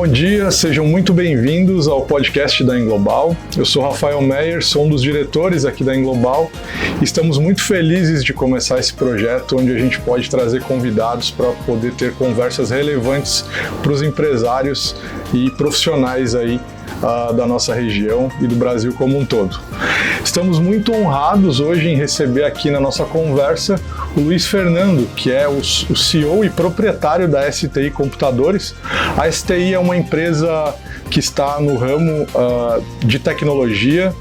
Bom dia, sejam muito bem-vindos ao podcast da Englobal. Eu sou Rafael Meyer, sou um dos diretores aqui da Englobal. Estamos muito felizes de começar esse projeto onde a gente pode trazer convidados para poder ter conversas relevantes para os empresários e profissionais aí da nossa região e do Brasil como um todo. Estamos muito honrados hoje em receber aqui na nossa conversa o Luiz Fernando, que é o CEO e proprietário da STI Computadores. A STI é uma empresa que está no ramo de tecnologia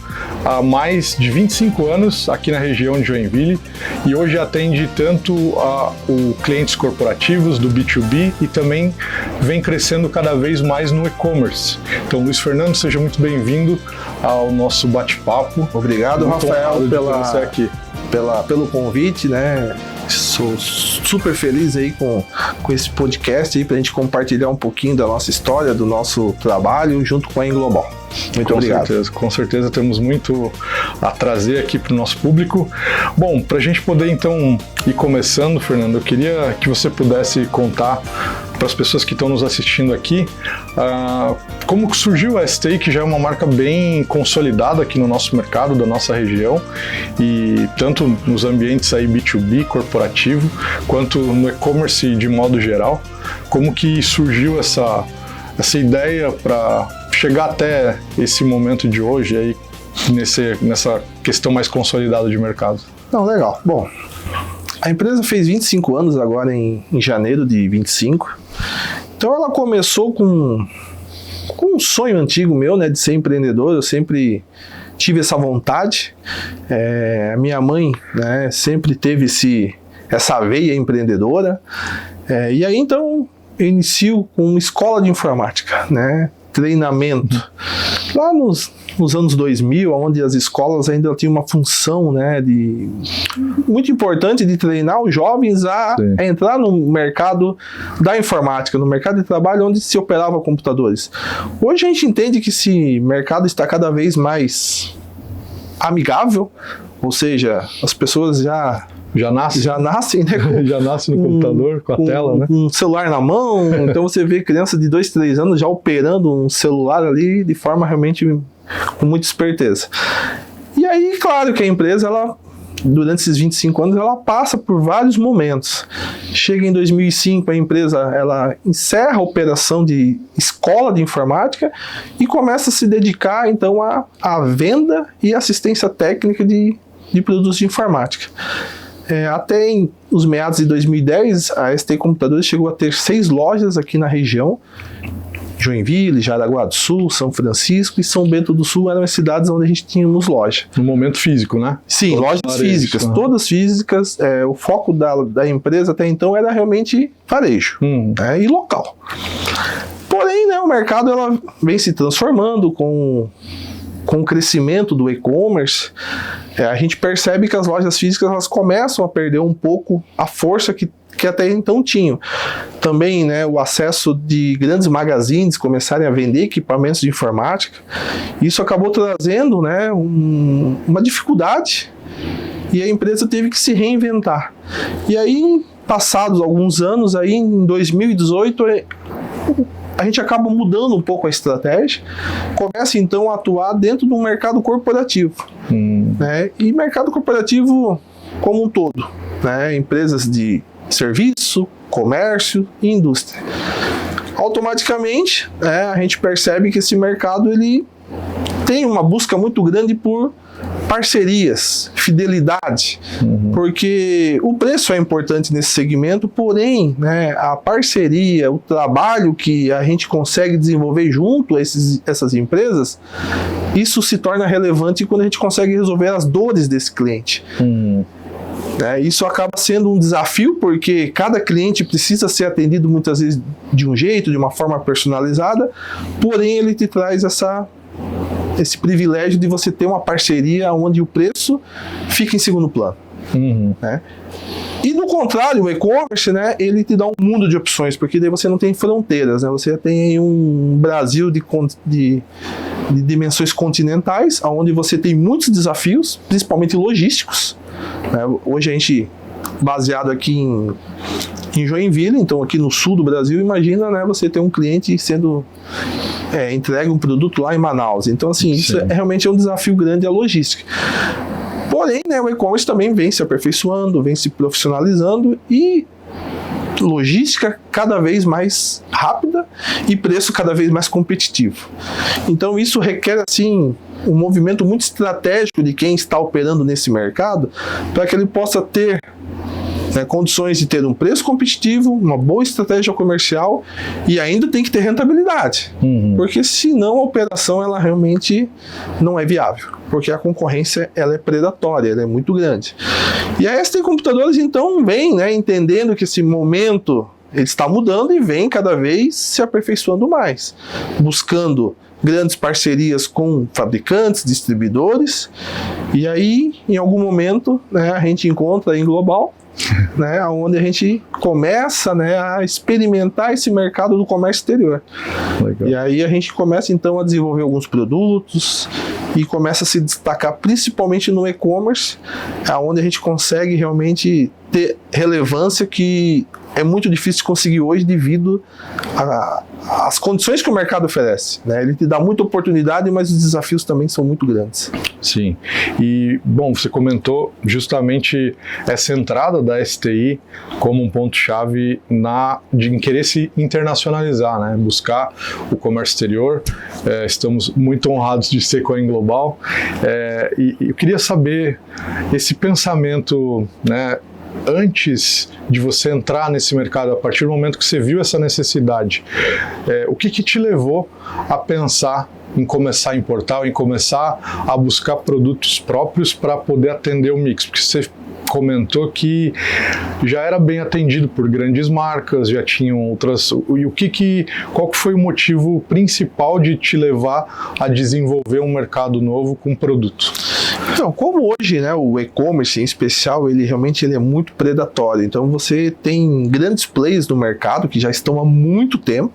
há mais de 25 anos aqui na região de Joinville e hoje atende tanto os clientes corporativos do B2B e também vem crescendo cada vez mais no e-commerce. Então, Luiz Fernando, seja muito bem-vindo ao nosso bate-papo. Obrigado, muito Rafael, pelo convite, né? Sou super feliz aí com esse podcast aí pra gente compartilhar um pouquinho da nossa história, do nosso trabalho junto com a Englobal. Muito obrigado. Com certeza temos muito a trazer aqui para o nosso público. Bom, para a gente poder então ir começando, Fernando, eu queria que você pudesse contar para as pessoas que estão nos assistindo aqui como que surgiu a STI, que já é uma marca bem consolidada aqui no nosso mercado, da nossa região, e tanto nos ambientes aí B2B, corporativo, quanto no e-commerce de modo geral. Como que surgiu essa ideia para chegar até esse momento de hoje aí, nessa questão mais consolidada de mercado? Não, legal. Bom, a empresa fez 25 anos agora em janeiro de 25. Então ela começou com um sonho antigo meu, né, de ser empreendedor. Eu sempre tive essa vontade. A minha mãe, né, sempre teve essa veia empreendedora. E aí então eu inicio com uma escola de informática, né? Treinamento. Lá nos anos 2000, onde as escolas ainda tinham uma função, né, muito importante de treinar os jovens a entrar no mercado da informática, no mercado de trabalho onde se operava computadores. Hoje a gente entende que esse mercado está cada vez mais amigável, ou seja, as pessoas já nascem, né? Já nasce no computador, com a tela, né? Um celular na mão. Então você vê criança de 2, 3 anos já operando um celular ali de forma realmente com muita esperteza. E aí, claro que a empresa, durante esses 25 anos, ela passa por vários momentos. Chega em 2005, a empresa ela encerra a operação de escola de informática e começa a se dedicar, então, à venda e assistência técnica de produtos de informática. Até os meados de 2010, a STI Computadores chegou a ter 6 lojas aqui na região. Joinville, Jaraguá do Sul, São Francisco e São Bento do Sul eram as cidades onde a gente tínhamos loja. No momento físico, né? Sim, lojas físicas, todas físicas. O foco da empresa até então era realmente varejo, né, e local. Porém, né, o mercado ela vem se transformando com o crescimento do e-commerce. A gente percebe que as lojas físicas elas começam a perder um pouco a força que até então tinham. Também, né, o acesso de grandes magazines começarem a vender equipamentos de informática. Isso acabou trazendo, né, uma dificuldade e a empresa teve que se reinventar. E aí, passados alguns anos, aí, em 2018, a gente acaba mudando um pouco a estratégia, começa então a atuar dentro do mercado corporativo, né? E mercado corporativo como um todo, né? Empresas de serviço, comércio e indústria. Automaticamente, né, a gente percebe que esse mercado ele tem uma busca muito grande por parcerias, fidelidade, porque o preço é importante nesse segmento, porém, né, a parceria, o trabalho que a gente consegue desenvolver junto a essas empresas, isso se torna relevante quando a gente consegue resolver as dores desse cliente. Isso acaba sendo um desafio, porque cada cliente precisa ser atendido muitas vezes de um jeito, de uma forma personalizada, porém ele te traz esse privilégio de você ter uma parceria onde o preço fica em segundo plano. Né? E do contrário, o e-commerce, né, ele te dá um mundo de opções, porque daí você não tem fronteiras, né? Você tem um Brasil de dimensões continentais, onde você tem muitos desafios, principalmente logísticos. Né? Hoje a gente, baseado aqui em Joinville, então aqui no sul do Brasil, imagina, né, você ter um cliente sendo entregue um produto lá em Manaus. Então, assim, isso realmente é um desafio grande, a logística. Porém, né, o e-commerce também vem se aperfeiçoando, vem se profissionalizando e logística cada vez mais rápida e preço cada vez mais competitivo. Então isso requer assim um movimento muito estratégico de quem está operando nesse mercado para que ele possa ter condições de ter um preço competitivo, uma boa estratégia comercial e ainda tem que ter rentabilidade, porque senão a operação ela realmente não é viável, porque a concorrência ela é predatória, ela é muito grande. E a ST Computadores então vem, né, entendendo que esse momento ele está mudando e vem cada vez se aperfeiçoando mais, buscando grandes parcerias com fabricantes, distribuidores, e aí em algum momento, né, a gente encontra em Global, né, onde a gente começa, né, a experimentar esse mercado do comércio exterior. Legal. E aí a gente começa então a desenvolver alguns produtos e começa a se destacar principalmente no e-commerce, onde a gente consegue realmente ter relevância que é muito difícil de conseguir hoje devido às condições que o mercado oferece, né? Ele te dá muita oportunidade, mas os desafios também são muito grandes. Sim, e bom, você comentou justamente essa entrada da STI como um ponto-chave em querer se internacionalizar, né? Buscar o comércio exterior. Estamos muito honrados de ser com a Englobal, e eu queria saber esse pensamento, né, antes de você entrar nesse mercado, a partir do momento que você viu essa necessidade, o que te levou a pensar em começar a importar, em começar a buscar produtos próprios para poder atender o mix? Porque você comentou que já era bem atendido por grandes marcas, já tinham outras. E qual que foi o motivo principal de te levar a desenvolver um mercado novo com produto? Então, como hoje, né, o e-commerce em especial, ele realmente é muito predatório. Então você tem grandes players no mercado que já estão há muito tempo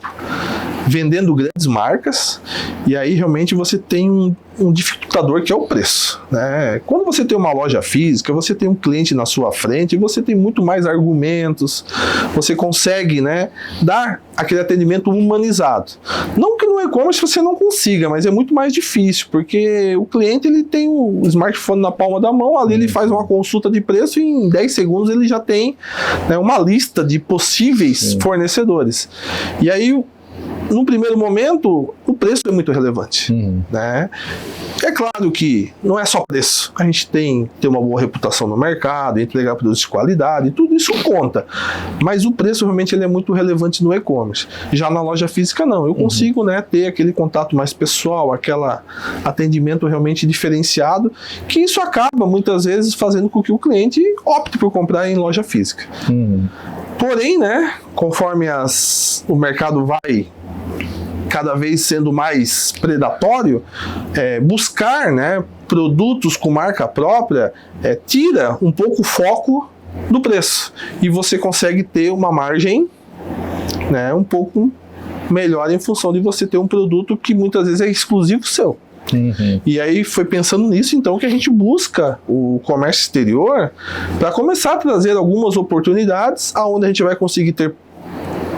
vendendo grandes marcas, e aí realmente você tem um dificultador que é o preço, né? Quando você tem uma loja física, você tem um cliente na sua frente, você tem muito mais argumentos, você consegue, né, dar aquele atendimento humanizado. Não que no e-commerce você não consiga, mas é muito mais difícil, porque o cliente ele tem o smartphone na palma da mão, ali ele faz uma consulta de preço e em 10 segundos ele já tem, né, uma lista de possíveis fornecedores. E aí, no primeiro momento, o preço é muito relevante, né? É claro que não é só preço, a gente tem que ter uma boa reputação no mercado, entregar produtos de qualidade, tudo isso conta, mas o preço realmente ele é muito relevante no e-commerce. Já na loja física não, eu consigo, né, ter aquele contato mais pessoal, aquele atendimento realmente diferenciado, que isso acaba muitas vezes fazendo com que o cliente opte por comprar em loja física. Porém, né, conforme o mercado vai cada vez sendo mais predatório, buscar, né, produtos com marca própria tira um pouco o foco do preço e você consegue ter uma margem, né, um pouco melhor em função de você ter um produto que muitas vezes é exclusivo seu. E aí foi pensando nisso então que a gente busca o comércio exterior para começar a trazer algumas oportunidades aonde a gente vai conseguir ter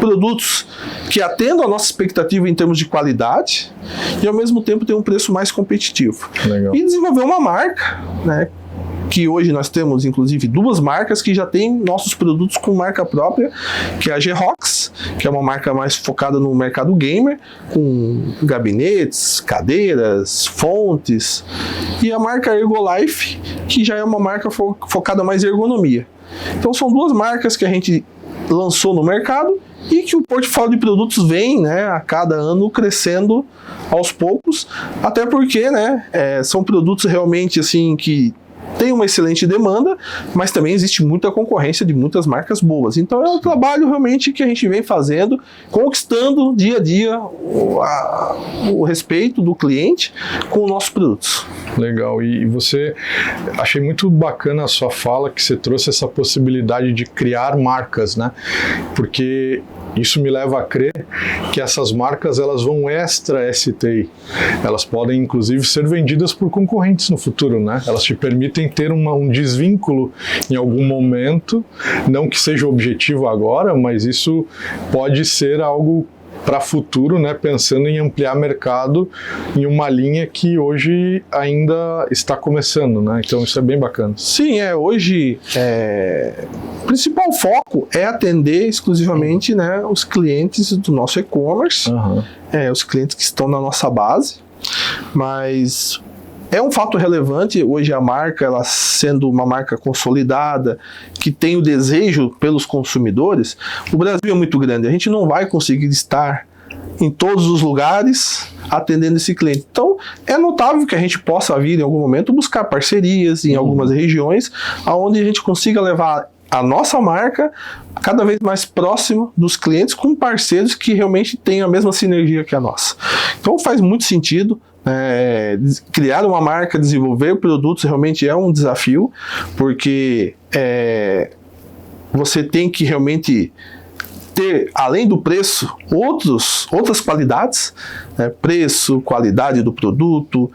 produtos que atendam a nossa expectativa em termos de qualidade e ao mesmo tempo ter um preço mais competitivo. Legal. E desenvolver uma marca, né, que hoje nós temos inclusive 2 marcas que já têm nossos produtos com marca própria, que é a G-Rox, que é uma marca mais focada no mercado gamer, com gabinetes, cadeiras, fontes, e a marca Ergolife, que já é uma marca focada mais em ergonomia. Então são 2 marcas que a gente lançou no mercado e que o portfólio de produtos vem, né, a cada ano crescendo aos poucos, até porque, né, são produtos realmente assim que tem uma excelente demanda, mas também existe muita concorrência de muitas marcas boas. Então é um trabalho realmente que a gente vem fazendo, conquistando dia a dia o respeito do cliente com os nossos produtos. Legal, e você, achei muito bacana a sua fala, que você trouxe essa possibilidade de criar marcas, né? Porque isso me leva a crer que essas marcas elas vão extra STI. Elas podem, inclusive, ser vendidas por concorrentes no futuro, né? Elas te permitem ter um desvínculo em algum momento, não que seja o objetivo agora, mas isso pode ser algo para futuro, né, pensando em ampliar mercado em uma linha que hoje ainda está começando, né? Então isso é bem bacana. Sim, hoje o principal foco é atender exclusivamente, né, os clientes do nosso e-commerce, os clientes que estão na nossa base, mas é um fato relevante hoje a marca, ela sendo uma marca consolidada, que tem o desejo pelos consumidores. O Brasil é muito grande, a gente não vai conseguir estar em todos os lugares atendendo esse cliente. Então, é notável que a gente possa vir em algum momento buscar parcerias em algumas regiões, onde a gente consiga levar a nossa marca cada vez mais próximo dos clientes, com parceiros que realmente têm a mesma sinergia que a nossa. Então, faz muito sentido. Criar uma marca, desenvolver produtos realmente é um desafio, porque você tem que realmente ter, além do preço, outras qualidades, né? Preço, qualidade do produto,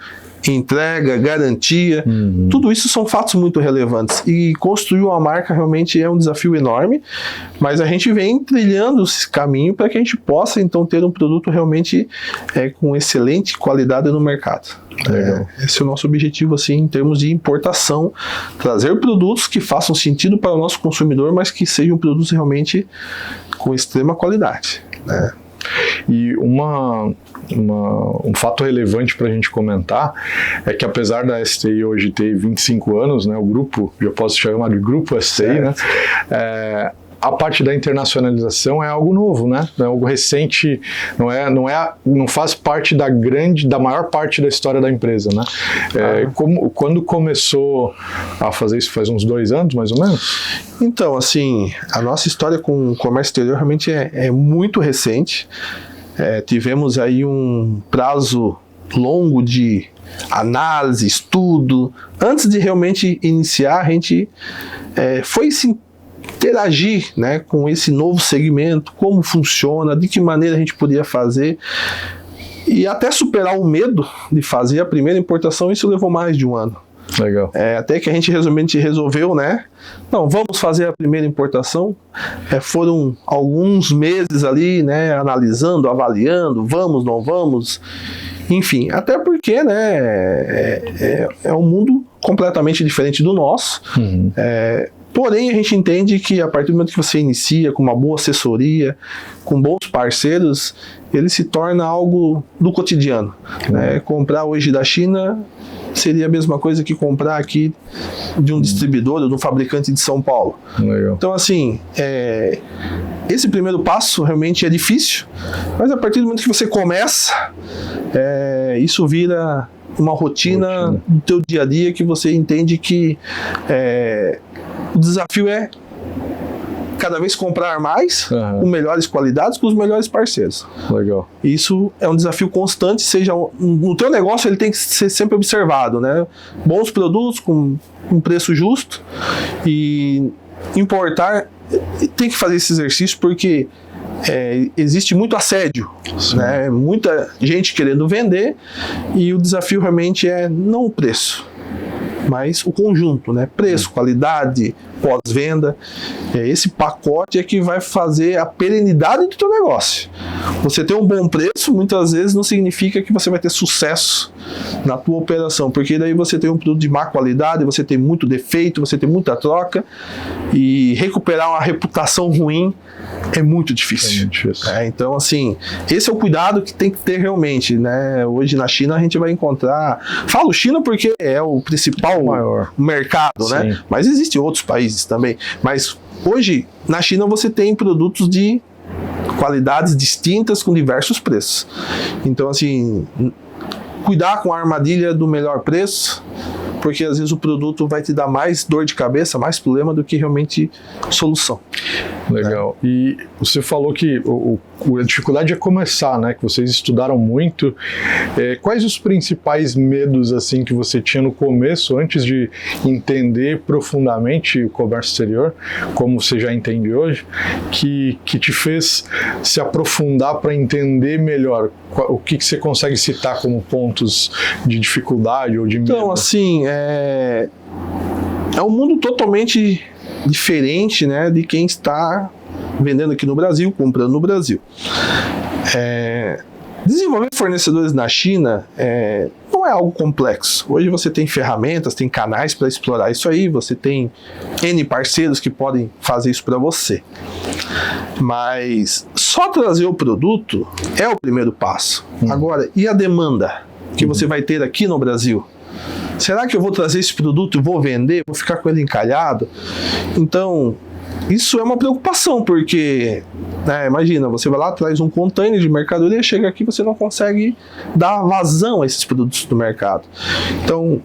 entrega, garantia, tudo isso são fatos muito relevantes, e construir uma marca realmente é um desafio enorme, mas a gente vem trilhando esse caminho para que a gente possa então ter um produto realmente com excelente qualidade no mercado. Esse é o nosso objetivo, assim, em termos de importação, trazer produtos que façam sentido para o nosso consumidor, mas que sejam produtos realmente com extrema qualidade, né? E um fato relevante para a gente comentar é que, apesar da STI hoje ter 25 anos, né, o grupo, já posso chamar de Grupo STI, né, a parte da internacionalização é algo novo, né? É algo recente, não faz parte da maior parte da história da empresa, né? Quando começou a fazer isso, faz uns 2 anos, mais ou menos? Então, assim, a nossa história com o comércio exterior realmente é muito recente. Tivemos aí um prazo longo de análise, estudo. Antes de realmente iniciar, a gente foi sim interagir, né, com esse novo segmento, como funciona, de que maneira a gente podia fazer, e até superar o medo de fazer a primeira importação. Isso levou mais de 1 ano. Legal. Até que a gente resolveu, né? Não, vamos fazer a primeira importação. Foram alguns meses ali, né? Analisando, avaliando, vamos, não vamos. Enfim, até porque, né? É um mundo completamente diferente do nosso. Porém, a gente entende que a partir do momento que você inicia com uma boa assessoria, com bons parceiros, ele se torna algo do cotidiano. Comprar hoje da China seria a mesma coisa que comprar aqui de um distribuidor ou de um fabricante de São Paulo. Legal. Então, assim, esse primeiro passo realmente é difícil, mas a partir do momento que você começa, isso vira uma rotina do teu dia a dia, que você entende que o desafio é cada vez comprar mais, com melhores qualidades, com os melhores parceiros. Legal. Isso é um desafio constante, seja no teu negócio, ele tem que ser sempre observado, né? Bons produtos com um preço justo, e importar tem que fazer esse exercício, porque existe muito assédio, né? Muita gente querendo vender, e o desafio realmente é não o preço, mas o conjunto, né? Preço, qualidade, pós-venda. Esse pacote é que vai fazer a perenidade do teu negócio. Você ter um bom preço, muitas vezes, não significa que você vai ter sucesso na tua operação, porque daí você tem um produto de má qualidade, você tem muito defeito, você tem muita troca, e recuperar uma reputação ruim é muito difícil. Então, assim, esse é o cuidado que tem que ter realmente, né? Hoje na China a gente vai encontrar... Falo China porque é o principal maior mercado, né? Mas existem outros países também. Mas hoje, na China, você tem produtos de qualidades distintas com diversos preços. Então, assim, cuidar com a armadilha do melhor preço, porque às vezes o produto vai te dar mais dor de cabeça, mais problema do que realmente solução. Legal. E você falou que a dificuldade é começar, né? Que vocês estudaram muito. Quais os principais medos assim que você tinha no começo, antes de entender profundamente o comércio exterior, como você já entende hoje, que te fez se aprofundar para entender melhor? O que você consegue citar como pontos de dificuldade ou de medo? Então, assim, é um mundo totalmente diferente, né, de quem está vendendo aqui no Brasil, comprando no Brasil. Desenvolver fornecedores na China não é algo complexo. Hoje você tem ferramentas, tem canais para explorar isso aí, você tem N parceiros que podem fazer isso para você. Mas só trazer o produto é o primeiro passo. Agora, e a demanda que você vai ter aqui no Brasil? Será que eu vou trazer esse produto e vou vender? Vou ficar com ele encalhado? Então, isso é uma preocupação, porque, né, imagina, você vai lá, traz um container de mercadoria, chega aqui, você não consegue dar vazão a esses produtos do mercado. Então,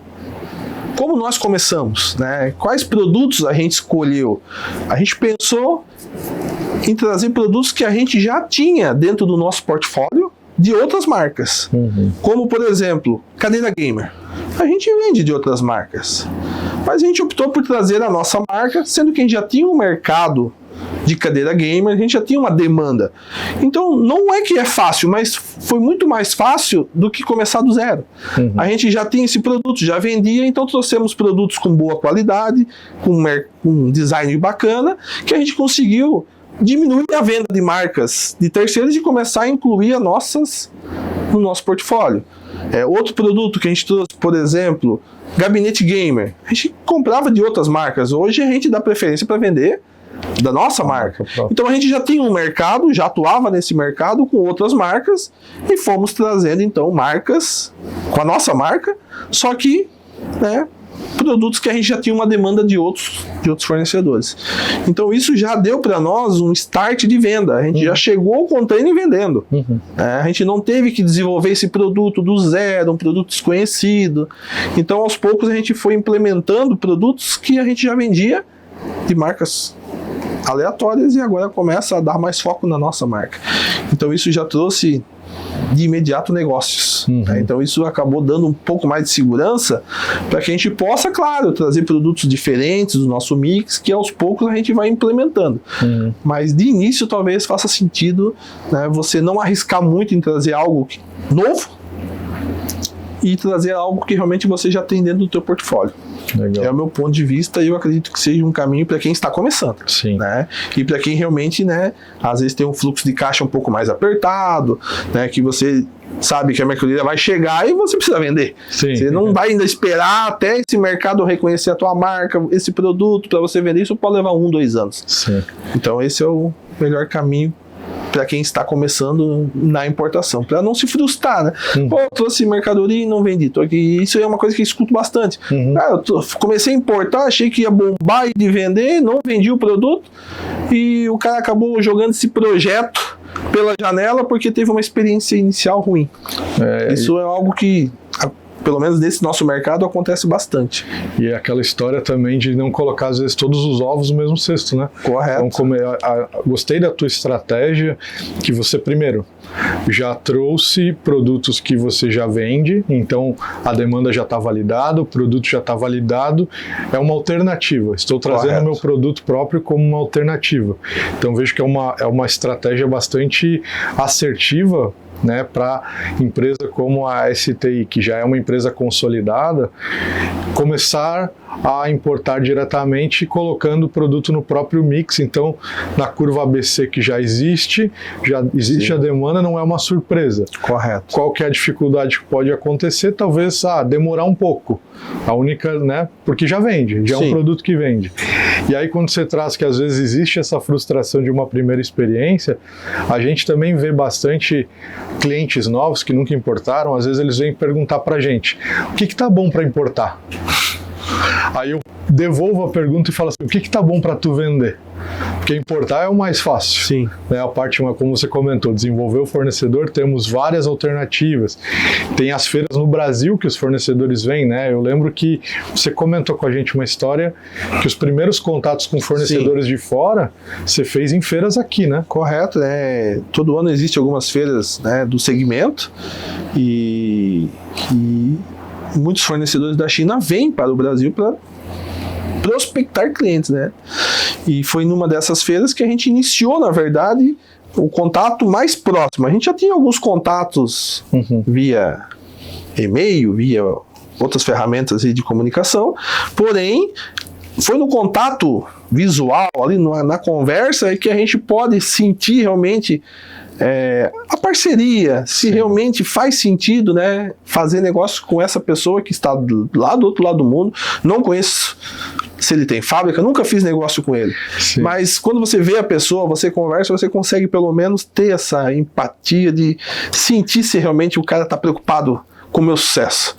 como nós começamos, né? Quais produtos a gente escolheu? A gente pensou em trazer produtos que a gente já tinha dentro do nosso portfólio de outras marcas. Como, por exemplo, cadeira gamer. A gente vende de outras marcas, mas a gente optou por trazer a nossa marca, sendo que a gente já tinha um mercado de cadeira gamer, a gente já tinha uma demanda. Então, não é que é fácil, mas foi muito mais fácil do que começar do zero. A gente já tinha esse produto, já vendia, então trouxemos produtos com boa qualidade, com um design bacana, que a gente conseguiu diminuir a venda de marcas de terceiros e começar a incluir as nossas no nosso portfólio. Outro produto que a gente trouxe, por exemplo, gabinete gamer. A gente comprava de outras marcas. Hoje a gente dá preferência para vender da nossa marca. Então a gente já tinha um mercado, já atuava nesse mercado com outras marcas e fomos trazendo então marcas com a nossa marca, só que, né, produtos que a gente já tinha uma demanda de outros fornecedores. Então isso já deu para nós um start de venda. A gente já chegou ao container vendendo. A gente não teve que desenvolver esse produto do zero, um produto desconhecido. Então aos poucos a gente foi implementando produtos que a gente já vendia de marcas aleatórias e agora começa a dar mais foco na nossa marca. Então isso já trouxe de imediato negócios. Então isso acabou dando um pouco mais de segurança para que a gente possa, claro, trazer produtos diferentes do nosso mix, que aos poucos a gente vai implementando. Mas de início talvez faça sentido, né, você não arriscar muito em trazer algo novo e trazer algo que realmente você já tem dentro do teu portfólio. Legal. É o meu ponto de vista e eu acredito que seja um caminho para quem está começando. Sim. Né? E para quem realmente, né, às vezes tem um fluxo de caixa um pouco mais apertado, né, que você sabe que a mercadoria vai chegar e você precisa vender. Sim. Você não vai ainda esperar até esse mercado reconhecer a tua marca, esse produto para você vender. Isso pode levar 1, 2 anos. Sim. Então esse é o melhor caminho para quem está começando na importação, para não se frustrar, né? Pô, eu trouxe mercadoria e não vendi. Tô aqui. Isso é uma coisa que eu escuto bastante. Comecei a importar, achei que ia bombar e de vender, não vendi o produto e o cara acabou jogando esse projeto pela janela porque teve uma experiência inicial ruim. Isso é algo que, pelo menos nesse nosso mercado, acontece bastante. E é aquela história também de não colocar, às vezes, todos os ovos no mesmo cesto, né? Correto. Então, gostei da tua estratégia, que você, primeiro, já trouxe produtos que você já vende, então a demanda já está validada, o produto já está validado, é uma alternativa. Estou trazendo o meu produto próprio como uma alternativa. Então, vejo que é uma estratégia bastante assertiva, né, para empresa como a STI, que já é uma empresa consolidada, começar a importar diretamente colocando o produto no próprio mix. Então, na curva ABC que já existe Sim. a demanda, não é uma surpresa. Correto. Qual que é a dificuldade que pode acontecer? Talvez demorar um pouco. A única, né, porque já vende, já Sim. é um produto que vende. E aí quando você traz que às vezes existe essa frustração de uma primeira experiência, a gente também vê bastante clientes novos que nunca importaram, às vezes eles vêm perguntar pra gente, o que tá bom para importar? Aí eu devolvo a pergunta e falo assim, o que tá bom para tu vender? Porque importar é o mais fácil. Sim. Né? A parte, como você comentou, desenvolver o fornecedor, temos várias alternativas. Tem as feiras no Brasil que os fornecedores vêm, né? Eu lembro que você comentou com a gente uma história que os primeiros contatos com fornecedores de fora, você fez em feiras aqui, né? Correto, né? Todo ano existem algumas feiras, né, do segmento e muitos fornecedores da China vêm para o Brasil para prospectar clientes, né? E foi numa dessas feiras que a gente iniciou, na verdade, o contato mais próximo. A gente já tinha alguns contatos via e-mail, via outras ferramentas de comunicação, porém, foi no contato visual, ali na conversa, que a gente pode sentir realmente a parceria, se realmente faz sentido, né, fazer negócio com essa pessoa que está lá do outro lado do mundo. Não conheço se ele tem fábrica, nunca fiz negócio com ele. Sim. Mas quando você vê a pessoa, você conversa, você consegue pelo menos ter essa empatia de sentir se realmente o cara está preocupado com o meu sucesso.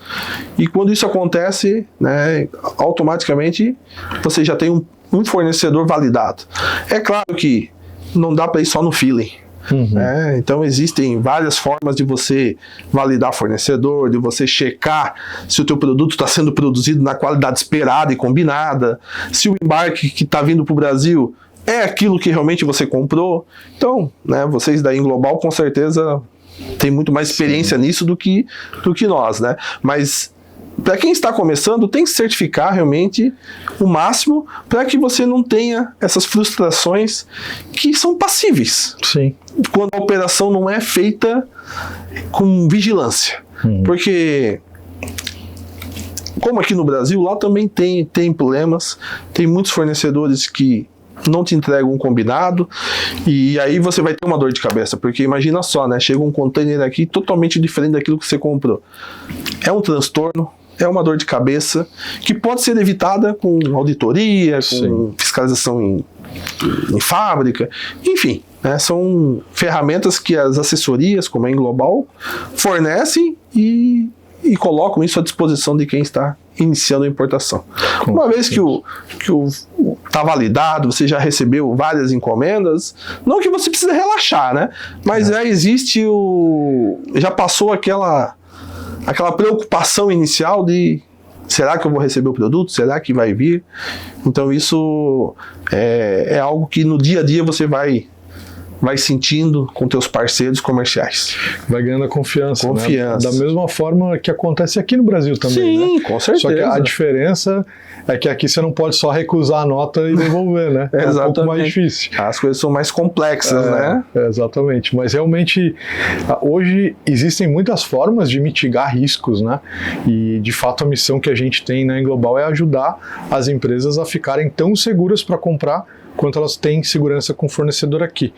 E quando isso acontece, né, automaticamente você já tem um fornecedor validado. É claro que não dá para ir só no feeling. Então existem várias formas de você validar fornecedor, de você checar se o teu produto está sendo produzido na qualidade esperada e combinada, se o embarque que está vindo para o Brasil é aquilo que realmente você comprou. Então, né, vocês da Inglobal com certeza têm muito mais experiência nisso do que nós, né? Mas para quem está começando, tem que certificar realmente o máximo para que você não tenha essas frustrações que são passíveis. Sim. Quando a operação não é feita com vigilância. Porque, como aqui no Brasil, lá também tem problemas, tem muitos fornecedores que não te entregam um combinado, e aí você vai ter uma dor de cabeça, porque imagina só, né? Chega um container aqui totalmente diferente daquilo que você comprou. É um transtorno, é uma dor de cabeça que pode ser evitada com auditoria, com fiscalização em fábrica, enfim, né, são ferramentas que as assessorias, como a Inglobal, fornecem e colocam isso à disposição de quem está iniciando a importação. Uma vez que está validado, você já recebeu várias encomendas, não que você precisa relaxar, né? Mas já existe já passou aquela preocupação inicial de será que eu vou receber o produto? Será que vai vir? Então isso é algo que no dia a dia você vai sentindo com teus parceiros comerciais. Vai ganhando a confiança. Né? Da mesma forma que acontece aqui no Brasil também. Sim, né? Com certeza. Só que a diferença é que aqui você não pode só recusar a nota e devolver, né? É um pouco mais difícil. As coisas são mais complexas, né? Exatamente. Mas realmente, hoje existem muitas formas de mitigar riscos, né? E, de fato, a missão que a gente tem na Inglobal é ajudar as empresas a ficarem tão seguras para comprar quanto elas têm segurança com o fornecedor aqui.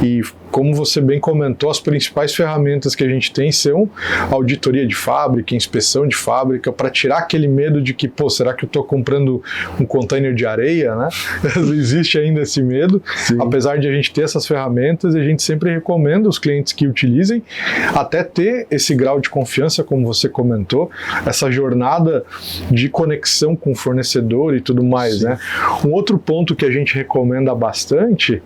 E como você bem comentou, as principais ferramentas que a gente tem são auditoria de fábrica, inspeção de fábrica, para tirar aquele medo de que, será que eu estou comprando um container de areia, né? Existe ainda esse medo. Sim. Apesar de a gente ter essas ferramentas, a gente sempre recomenda os clientes que utilizem, até ter esse grau de confiança, como você comentou, essa jornada de conexão com o fornecedor e tudo mais, né? Um outro ponto que a gente recomenda bastante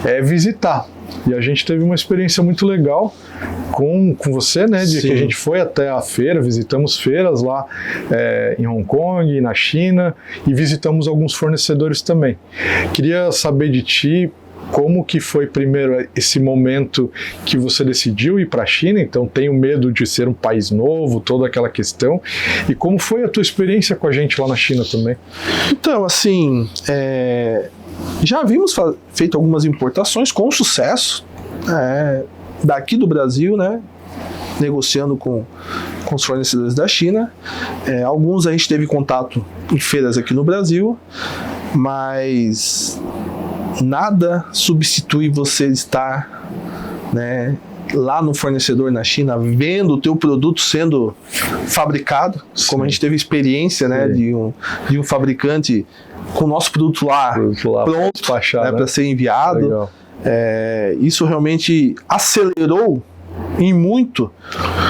é visitar. E a gente teve uma experiência muito legal com você, né? De que a gente foi até a feira, visitamos feiras lá em Hong Kong, na China, e visitamos alguns fornecedores também. Queria saber de ti como que foi primeiro esse momento que você decidiu ir para a China, então tenho medo de ser um país novo, toda aquela questão, e como foi a tua experiência com a gente lá na China também? Então, assim, já havíamos feito algumas importações com sucesso daqui do Brasil, né? Negociando com os fornecedores da China. Alguns a gente teve contato em feiras aqui no Brasil, mas nada substitui você estar, né, lá no fornecedor na China, vendo o teu produto sendo fabricado. Sim. Como a gente teve experiência, né, de um fabricante com o nosso produto lá pronto para ser enviado. Isso realmente acelerou em muito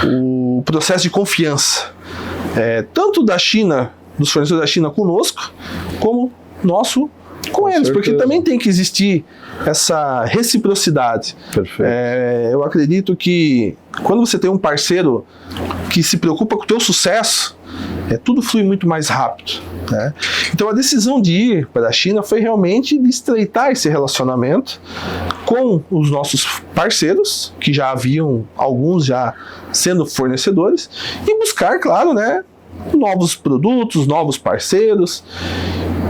o processo de confiança, tanto da China dos fornecedores da China conosco, como nosso com eles, certeza. Porque também tem que existir essa reciprocidade. Perfeito. Eu acredito que quando você tem um parceiro que se preocupa com o teu sucesso, tudo flui muito mais rápido, né? Então a decisão de ir para a China foi realmente de estreitar esse relacionamento com os nossos parceiros, que já haviam alguns já sendo fornecedores, e buscar, claro, né, novos produtos, novos parceiros,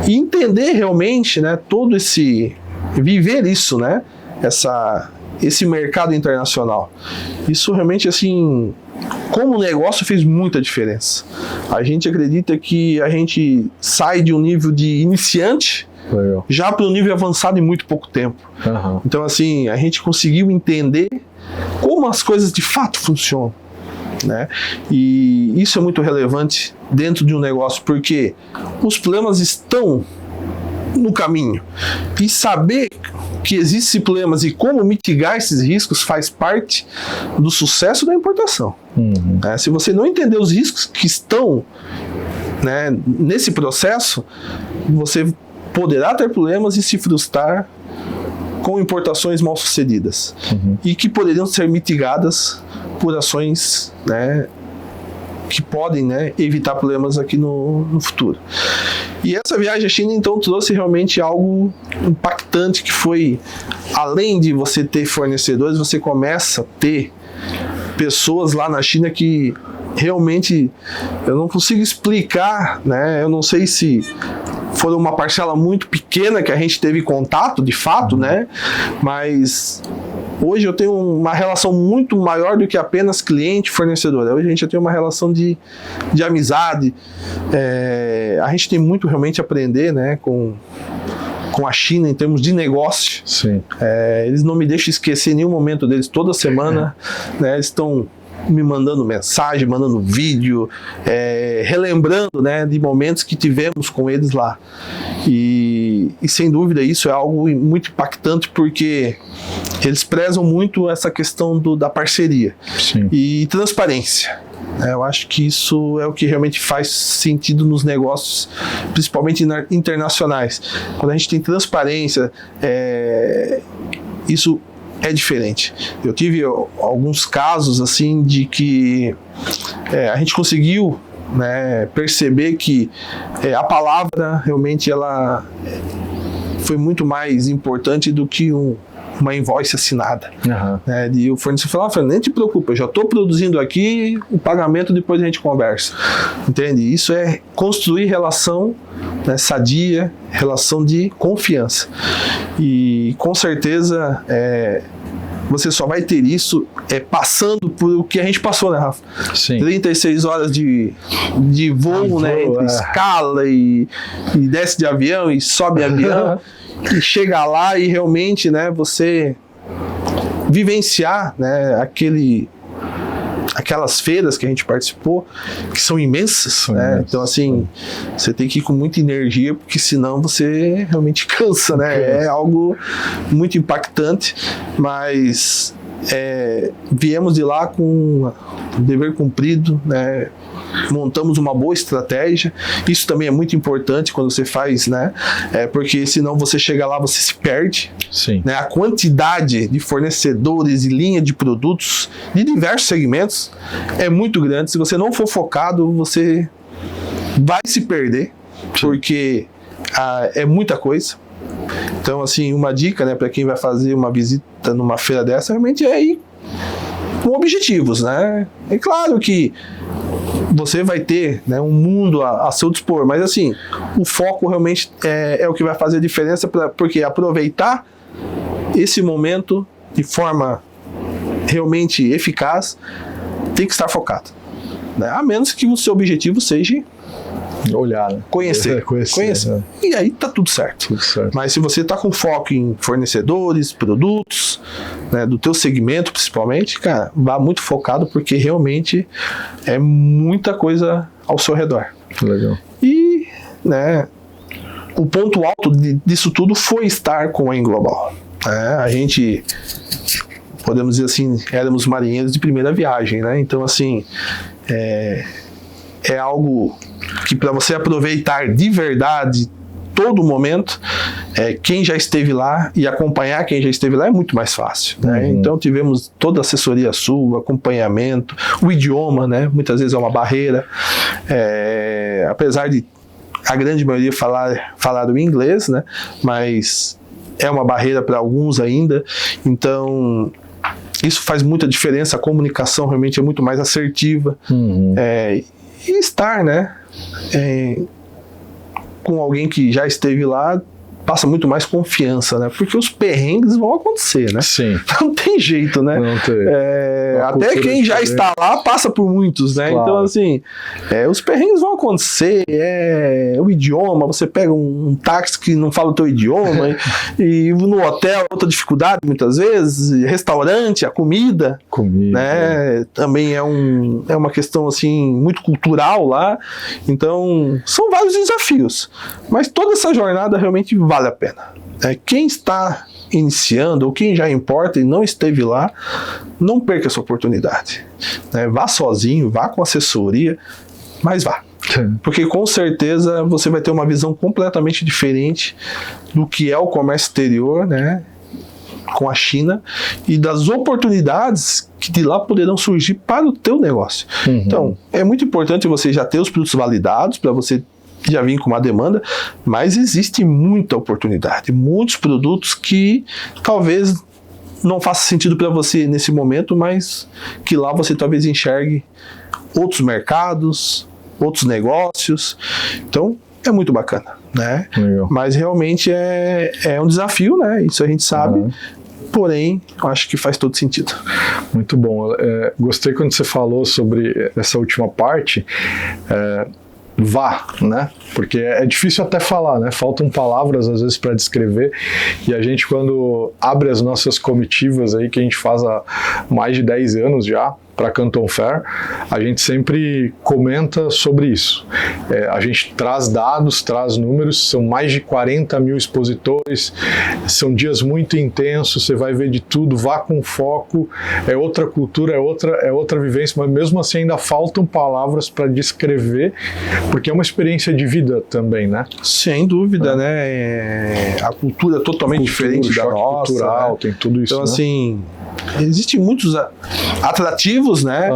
e entender realmente, né, todo esse, viver isso, né, esse mercado internacional. Isso realmente, assim, como negócio fez muita diferença. A gente acredita que a gente sai de um nível de iniciante já para um nível avançado em muito pouco tempo. Uhum. Então, assim, a gente conseguiu entender como as coisas de fato funcionam, né? E isso é muito relevante dentro de um negócio, porque os problemas estão no caminho. E saber que existem problemas e como mitigar esses riscos faz parte do sucesso da importação. Uhum. Se você não entender os riscos que estão, né, nesse processo, você poderá ter problemas e se frustrar com importações mal sucedidas. Uhum. E que poderiam ser mitigadas por ações, né, que podem, né, evitar problemas aqui no futuro. E essa viagem à China, então, trouxe realmente algo impactante, que foi, além de você ter fornecedores, você começa a ter pessoas lá na China que realmente, eu não consigo explicar, né, eu não sei se foi uma parcela muito pequena que a gente teve contato, de fato, né, mas hoje eu tenho uma relação muito maior do que apenas cliente e fornecedor. Hoje a gente já tem uma relação de amizade. A gente tem muito realmente a aprender, né, com a China em termos de negócio. Sim. Eles não me deixam esquecer nenhum momento deles. Toda semana, né, eles estão me mandando mensagem, mandando vídeo, relembrando, né, de momentos que tivemos com eles lá. E sem dúvida isso é algo muito impactante, porque eles prezam muito essa questão da parceria. Sim. E transparência. Eu acho que isso é o que realmente faz sentido nos negócios, principalmente internacionais. Quando a gente tem transparência, isso é diferente. Eu tive alguns casos assim de que a gente conseguiu, né, perceber que a palavra realmente ela foi muito mais importante do que uma invoice assinada. Uhum. E o fornecedor falou, nem te preocupa, eu já estou produzindo aqui, o pagamento depois a gente conversa. Entende? Isso é construir relação, né, sadia, relação de confiança. E com certeza você só vai ter isso passando por o que a gente passou, né, Rafa? Sim. 36 horas de voo, né, entre escala e desce de avião e sobe de avião. E chega lá e realmente, né, você vivenciar, né, aquelas feiras que a gente participou, que são imensas, né? Então, assim, você tem que ir com muita energia, porque senão você realmente cansa, né? É algo muito impactante, mas viemos de lá com o dever cumprido, né? Montamos uma boa estratégia. Isso também é muito importante quando você faz, né? Porque senão você chega lá, você se perde. Sim. Né? A quantidade de fornecedores e linha de produtos de diversos segmentos é muito grande. Se você não for focado, você vai se perder. Sim. Porque é muita coisa. Então, assim, uma dica, né, para quem vai fazer uma visita numa feira dessa, realmente é ir com objetivos, né? É claro que você vai ter, né, um mundo a seu dispor, mas assim, o foco realmente é o que vai fazer a diferença, porque aproveitar esse momento de forma realmente eficaz, tem que estar focado, né? A menos que o seu objetivo seja olhar, né? Conhecer. E aí tá tudo certo. Mas se você tá com foco em fornecedores, produtos, né, do teu segmento principalmente, cara, vá muito focado, porque realmente é muita coisa ao seu redor. Legal. E, né, o ponto alto disso tudo foi estar com a Englobal. A gente, podemos dizer assim, éramos marinheiros de primeira viagem, né? Então, assim, é algo que para você aproveitar de verdade todo momento, quem já esteve lá e acompanhar quem já esteve lá é muito mais fácil, né? Então tivemos toda a assessoria sua, acompanhamento, o idioma, né? Muitas vezes é uma barreira, apesar de a grande maioria falar o inglês, né? Mas é uma barreira para alguns ainda, então isso faz muita diferença, a comunicação realmente é muito mais assertiva, e estar, né? Com alguém que já esteve lá, passa muito mais confiança, né? Porque os perrengues vão acontecer, né? Sim. Não tem jeito, né? Não tem. Até quem já está lá passa por muitos, né? Claro. Então, assim, os perrengues vão acontecer, o idioma, você pega um táxi que não fala o teu idioma, e no hotel outra dificuldade, muitas vezes, restaurante, a comida, né? Também é uma questão, assim, muito cultural lá, então, são vários desafios, mas toda essa jornada realmente vale a pena. Quem está iniciando, ou quem já importa e não esteve lá, não perca essa oportunidade. Vá sozinho, vá com assessoria, mas vá. Porque com certeza você vai ter uma visão completamente diferente do que é o comércio exterior, né, com a China, e das oportunidades que de lá poderão surgir para o teu negócio. Então, é muito importante você já ter os produtos validados, para você já vim com uma demanda, mas existe muita oportunidade, muitos produtos que talvez não faça sentido para você nesse momento, mas que lá você talvez enxergue outros mercados, outros negócios, então é muito bacana, né? Mas realmente é um desafio, né? Isso a gente sabe, porém, eu acho que faz todo sentido. Muito bom. Gostei quando você falou sobre essa última parte, vá, né? Porque é difícil até falar, né? Faltam palavras às vezes para descrever, e a gente, quando abre as nossas comitivas aí, que a gente faz há mais de 10 anos já, para Canton Fair, a gente sempre comenta sobre isso. A gente traz dados, traz números, são mais de 40 mil expositores, são dias muito intensos, você vai ver de tudo, vá com foco, é outra cultura, é outra vivência, mas mesmo assim ainda faltam palavras para descrever, porque é uma experiência de vida também, né? Sem dúvida, né? A cultura é totalmente diferente da nossa, cultural, né? Tem tudo isso, então, né? Assim, existem muitos atrativos, né?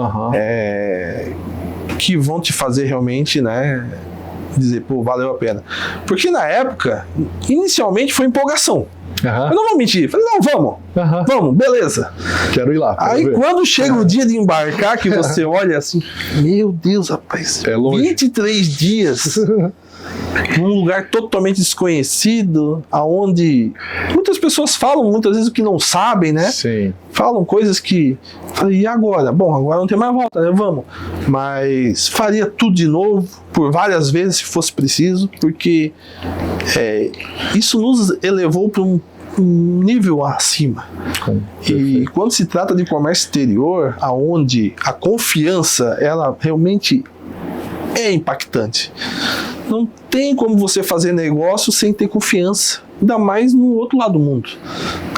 Que vão te fazer realmente, né, dizer, pô, valeu a pena. Porque na época, inicialmente foi empolgação. Eu não vou mentir, falei, não, vamos, beleza. Quero ir lá. Aí ver. Quando chega o dia de embarcar, que você olha assim, meu Deus, rapaz, é longe. 23 dias num lugar totalmente desconhecido, aonde muitas pessoas falam muitas vezes o que não sabem, né? Sim. Falam coisas que... Falei, e agora? Bom, agora não tem mais volta, né? Vamos. Mas faria tudo de novo, por várias vezes, se fosse preciso, porque isso nos elevou para um nível acima. E quando se trata de comércio exterior, aonde a confiança, ela realmente é impactante. Não tem como você fazer negócio sem ter confiança, ainda mais no outro lado do mundo,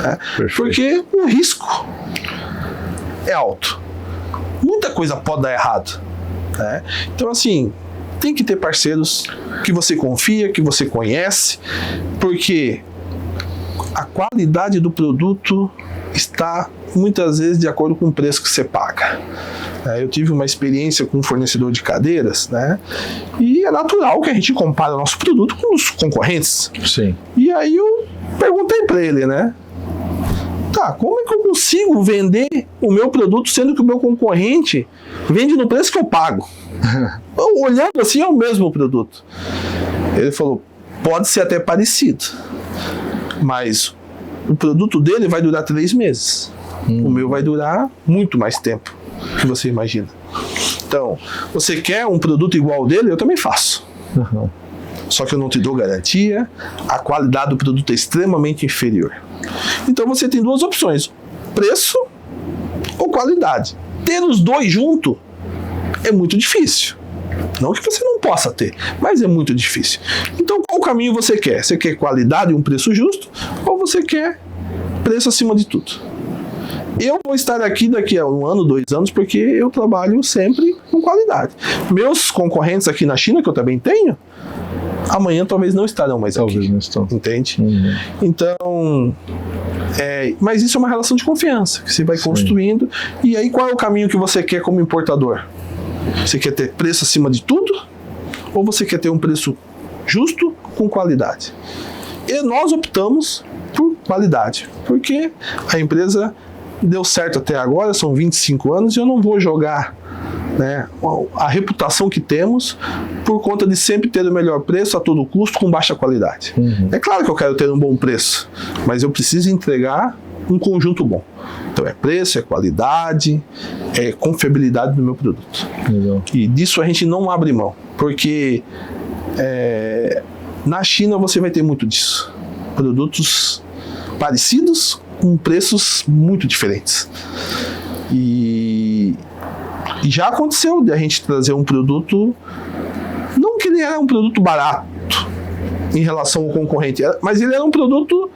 né? Porque o risco é alto. Muita coisa pode dar errado, né? Então, assim, tem que ter parceiros que você confia, que você conhece, porque a qualidade do produto está muitas vezes de acordo com o preço que você paga. Eu tive uma experiência com um fornecedor de cadeiras, né? E é natural que a gente compare o nosso produto com os concorrentes. Sim. E aí eu perguntei para ele, né? Tá, como é que eu consigo vender o meu produto sendo que o meu concorrente vende no preço que eu pago? Olhando assim, é o mesmo produto. Ele falou, pode ser até parecido, mas o produto dele vai durar 3 meses. O meu vai durar muito mais tempo que você imagina. Então, você quer um produto igual ao dele? Eu também faço. Só que eu não te dou garantia, a qualidade do produto é extremamente inferior. Então você tem 2 opções, preço ou qualidade. Ter os 2 junto é muito difícil. Não que você não possa ter, mas é muito difícil. Então qual caminho você quer? Você quer qualidade e um preço justo, ou você quer preço acima de tudo? Eu vou estar aqui daqui a 1 ano, 2 anos, porque eu trabalho sempre com qualidade. Meus concorrentes aqui na China, que eu também tenho, amanhã talvez não estarão mais aqui. Talvez não estão. Entende? Então, mas isso é uma relação de confiança que você vai construindo. E aí, qual é o caminho que você quer como importador? Você quer ter preço acima de tudo? Ou você quer ter um preço justo com qualidade? E nós optamos por qualidade, porque a empresa deu certo até agora, são 25 anos, e eu não vou jogar, né, a reputação que temos por conta de sempre ter o melhor preço a todo custo com baixa qualidade. É claro que eu quero ter um bom preço, mas eu preciso entregar um conjunto bom. Então é preço, é qualidade, é confiabilidade do meu produto. Legal. E disso a gente não abre mão, porque na China você vai ter muito disso. Produtos parecidos com preços muito diferentes. E já aconteceu de a gente trazer um produto, não que ele era um produto barato em relação ao concorrente, mas ele era um produto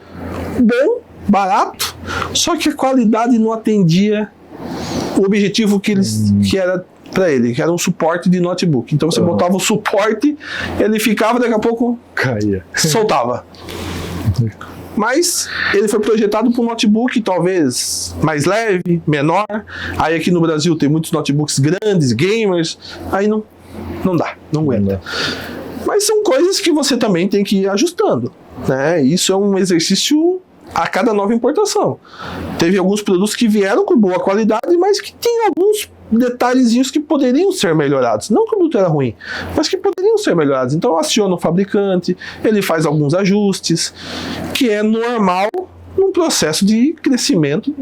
bom, barato, só que a qualidade não atendia o objetivo que era para ele, que era um suporte de notebook. Então você botava o suporte, ele ficava, daqui a pouco caía, soltava. Mas ele foi projetado para um notebook talvez mais leve, menor. Aí aqui no Brasil tem muitos notebooks grandes, gamers, aí não dá, não aguenta. Mas são coisas que você também tem que ir ajustando, né? Isso é um exercício a cada nova importação. Teve alguns produtos que vieram com boa qualidade, mas que tem alguns detalhezinhos que poderiam ser melhorados. Não que o produto era ruim, mas que poderiam ser melhorados. Então aciona o fabricante, ele faz alguns ajustes, que é normal num processo de crescimento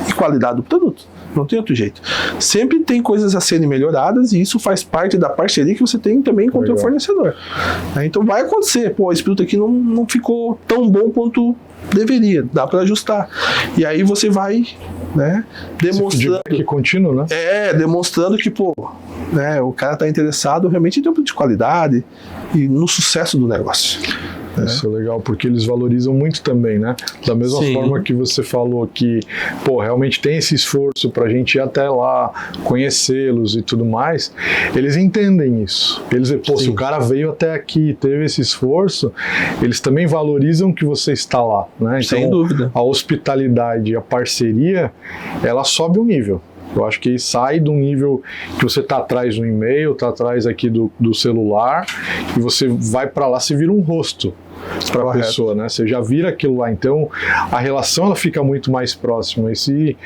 e qualidade do produto. Não tem outro jeito. Sempre tem coisas a serem melhoradas e isso faz parte da parceria que você tem também com o teu fornecedor. Então vai acontecer, esse produto aqui não ficou tão bom quanto deveria, dá para ajustar. E aí você vai, né, demonstrando que contínuo, né? Demonstrando que, né, o cara está interessado realmente em ter um produto de qualidade e no sucesso do negócio. Isso é legal, porque eles valorizam muito também, né? Da mesma forma que você falou que, realmente tem esse esforço pra gente ir até lá, conhecê-los e tudo mais, eles entendem isso. Eles, se o cara veio até aqui, teve esse esforço, eles também valorizam que você está lá, né? Então, sem dúvida. A hospitalidade, a parceria, ela sobe um nível. Eu acho que sai de um nível que você está atrás no e-mail, está atrás aqui do celular, e você vai para lá, você vira um rosto para a pessoa, né? Você já vira aquilo lá. Então, a relação ela fica muito mais próxima. E se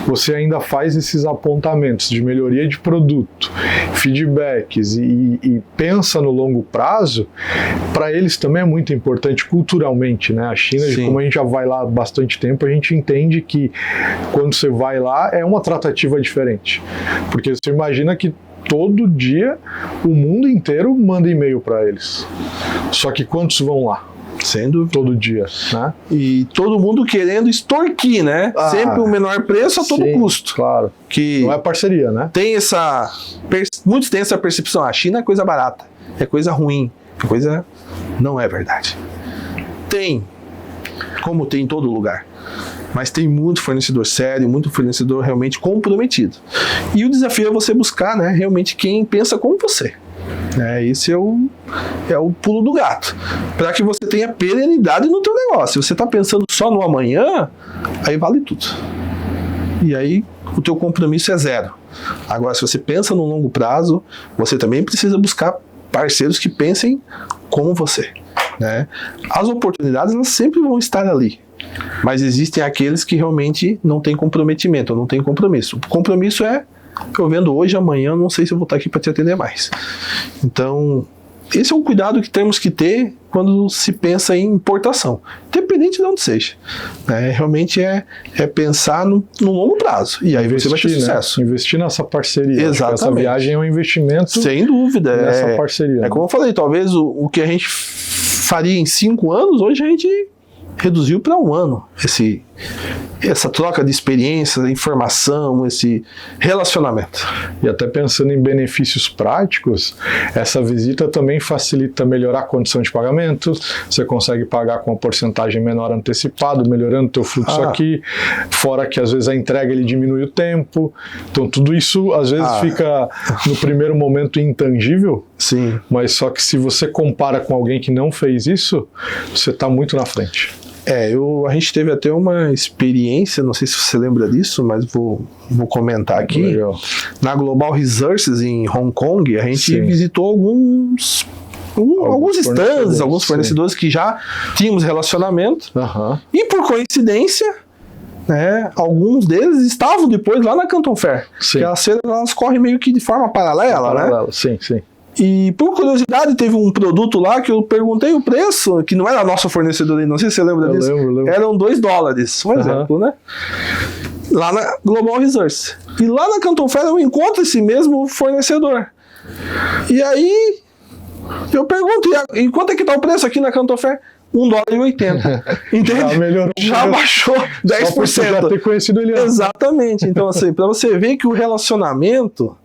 você ainda faz esses apontamentos de melhoria de produto, feedbacks e pensa no longo prazo, para eles também é muito importante culturalmente, né? A China, como a gente já vai lá há bastante tempo, a gente entende que quando você vai lá é uma tratativa diferente. Porque você imagina que todo dia o mundo inteiro manda e-mail para eles. Só que quantos vão lá? Sem dúvida. Todo dia, né? E todo mundo querendo extorquir, né? Sempre o menor preço a todo custo. Claro. Que não é parceria, né? Muitos têm essa percepção. A China é coisa barata, é coisa ruim, é coisa... Não é verdade. Tem, como tem em todo lugar. Mas tem muito fornecedor sério, muito fornecedor realmente comprometido. E o desafio é você buscar, né, realmente quem pensa como você. Esse é o pulo do gato. Para que você tenha perenidade no teu negócio. Se você está pensando só no amanhã, aí vale tudo. E aí o teu compromisso é zero. Agora, se você pensa no longo prazo, você também precisa buscar parceiros que pensem como você. Né? As oportunidades elas sempre vão estar ali. Mas existem aqueles que realmente não têm comprometimento, não têm compromisso. O compromisso é que eu vendo hoje, amanhã, não sei se eu vou estar aqui para te atender mais. Então, esse é um cuidado que temos que ter quando se pensa em importação, independente de onde seja. Realmente é pensar no longo prazo, e aí você vai ter sucesso. Né? Investir nessa parceria. Exatamente. Essa viagem é um investimento. Sem dúvida. Nessa parceria. Como eu falei, talvez o que a gente faria em 5 anos, hoje a gente reduziu para 1 ano essa troca de experiência, informação, esse relacionamento. E até pensando em benefícios práticos, essa visita também facilita melhorar a condição de pagamento, você consegue pagar com uma porcentagem menor antecipado, melhorando o teu fluxo aqui, fora que às vezes a entrega ele diminui o tempo, então tudo isso às vezes fica no primeiro momento intangível. Sim. Mas só que se você compara com alguém que não fez isso, você está muito na frente. A gente teve até uma experiência, não sei se você lembra disso, mas vou comentar aqui. Legal. Na Global Resources em Hong Kong, a gente visitou alguns stands, alguns fornecedores que já tínhamos relacionamento. E por coincidência, né, alguns deles estavam depois lá na Canton Fair. Porque as feiras elas correm meio que de forma paralela, né? Sim, sim. E por curiosidade, teve um produto lá que eu perguntei o preço, que não era nosso fornecedor aí, não sei se você lembra disso. Lembro. Eram $2, um exemplo, né? Lá na Global Resource. E lá na Canton Fair eu encontro esse mesmo fornecedor. E aí eu pergunto, e quanto é que tá o preço aqui na Canton Fair? $1,80. Entende? Já baixou 10%. Só por você já ter conhecido ele. Exatamente. Então, assim, para você ver que o relacionamento,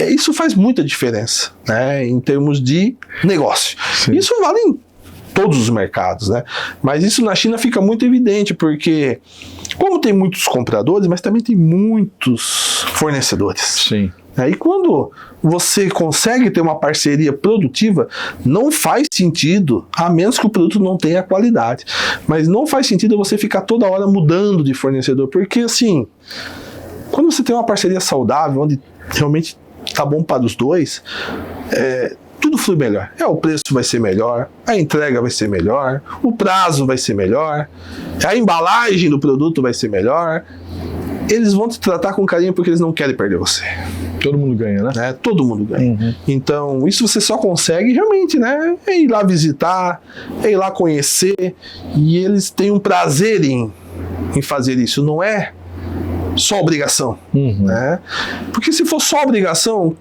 isso faz muita diferença, né, em termos de negócio. Sim. Isso vale em todos os mercados, né? Mas isso na China fica muito evidente, porque como tem muitos compradores, mas também tem muitos fornecedores. Sim. E quando você consegue ter uma parceria produtiva, não faz sentido, a menos que o produto não tenha qualidade, mas não faz sentido você ficar toda hora mudando de fornecedor, porque assim, quando você tem uma parceria saudável, onde realmente tá bom para os dois, tudo flui melhor. O preço vai ser melhor, a entrega vai ser melhor, o prazo vai ser melhor, a embalagem do produto vai ser melhor. Eles vão te tratar com carinho porque eles não querem perder você. Todo mundo ganha, né? Todo mundo ganha. Então, isso você só consegue realmente, né? É ir lá visitar, é ir lá conhecer, e eles têm um prazer em fazer isso. Não é só obrigação, né? Porque se for só obrigação,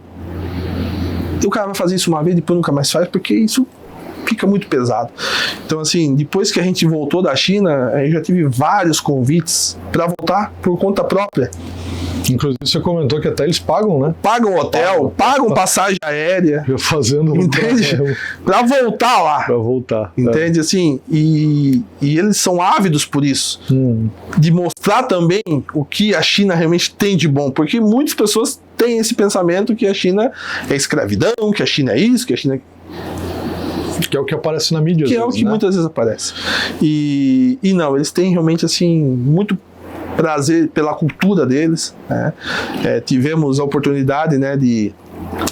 o cara vai fazer isso uma vez e depois nunca mais faz, porque isso fica muito pesado. Então, assim, depois que a gente voltou da China, eu já tive vários convites para voltar por conta própria. Inclusive, você comentou que até eles pagam, né? Pagam hotel, pagam passagem aérea. Já fazendo... Entende? Pra voltar lá. Pra voltar. Entende? Assim, e eles são ávidos por isso. De mostrar também o que a China realmente tem de bom. Porque muitas pessoas têm esse pensamento que a China é escravidão, que a China é isso, que a China é... Que é o que aparece na mídia. Que é o que muitas vezes aparece. E não, eles têm realmente, assim, muito prazer pela cultura deles, né? Tivemos a oportunidade, né, de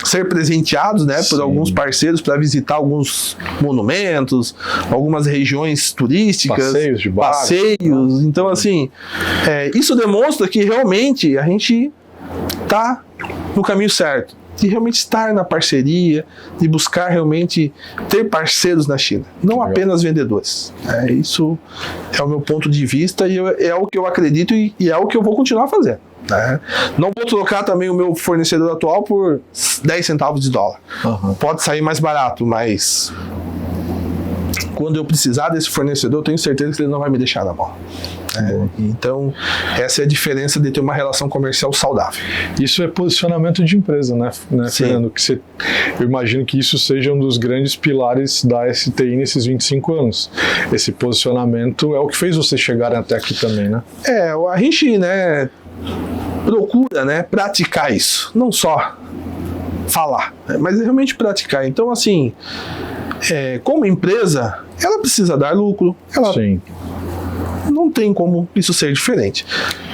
ser presenteados, né, por alguns parceiros para visitar alguns monumentos, algumas regiões turísticas, passeios de barco, passeios. Então, assim, isso demonstra que realmente a gente está no caminho certo, de realmente estar na parceria, de buscar realmente ter parceiros na China, não apenas vendedores. Isso é o meu ponto de vista e é o que eu acredito e é o que eu vou continuar fazendo. Não vou trocar também o meu fornecedor atual por 10 centavos de dólar. Pode sair mais barato, mas quando eu precisar desse fornecedor, eu tenho certeza que ele não vai me deixar na mão. Então, essa é a diferença de ter uma relação comercial saudável. Isso é posicionamento de empresa, né Fernando? Eu imagino que isso seja um dos grandes pilares da STI nesses 25 anos. Esse posicionamento é o que fez você chegar até aqui também, né? A gente, né, procura, né, praticar isso. Não só falar, mas realmente praticar. Então, assim, como empresa, ela precisa dar lucro. Sim. Não tem como isso ser diferente.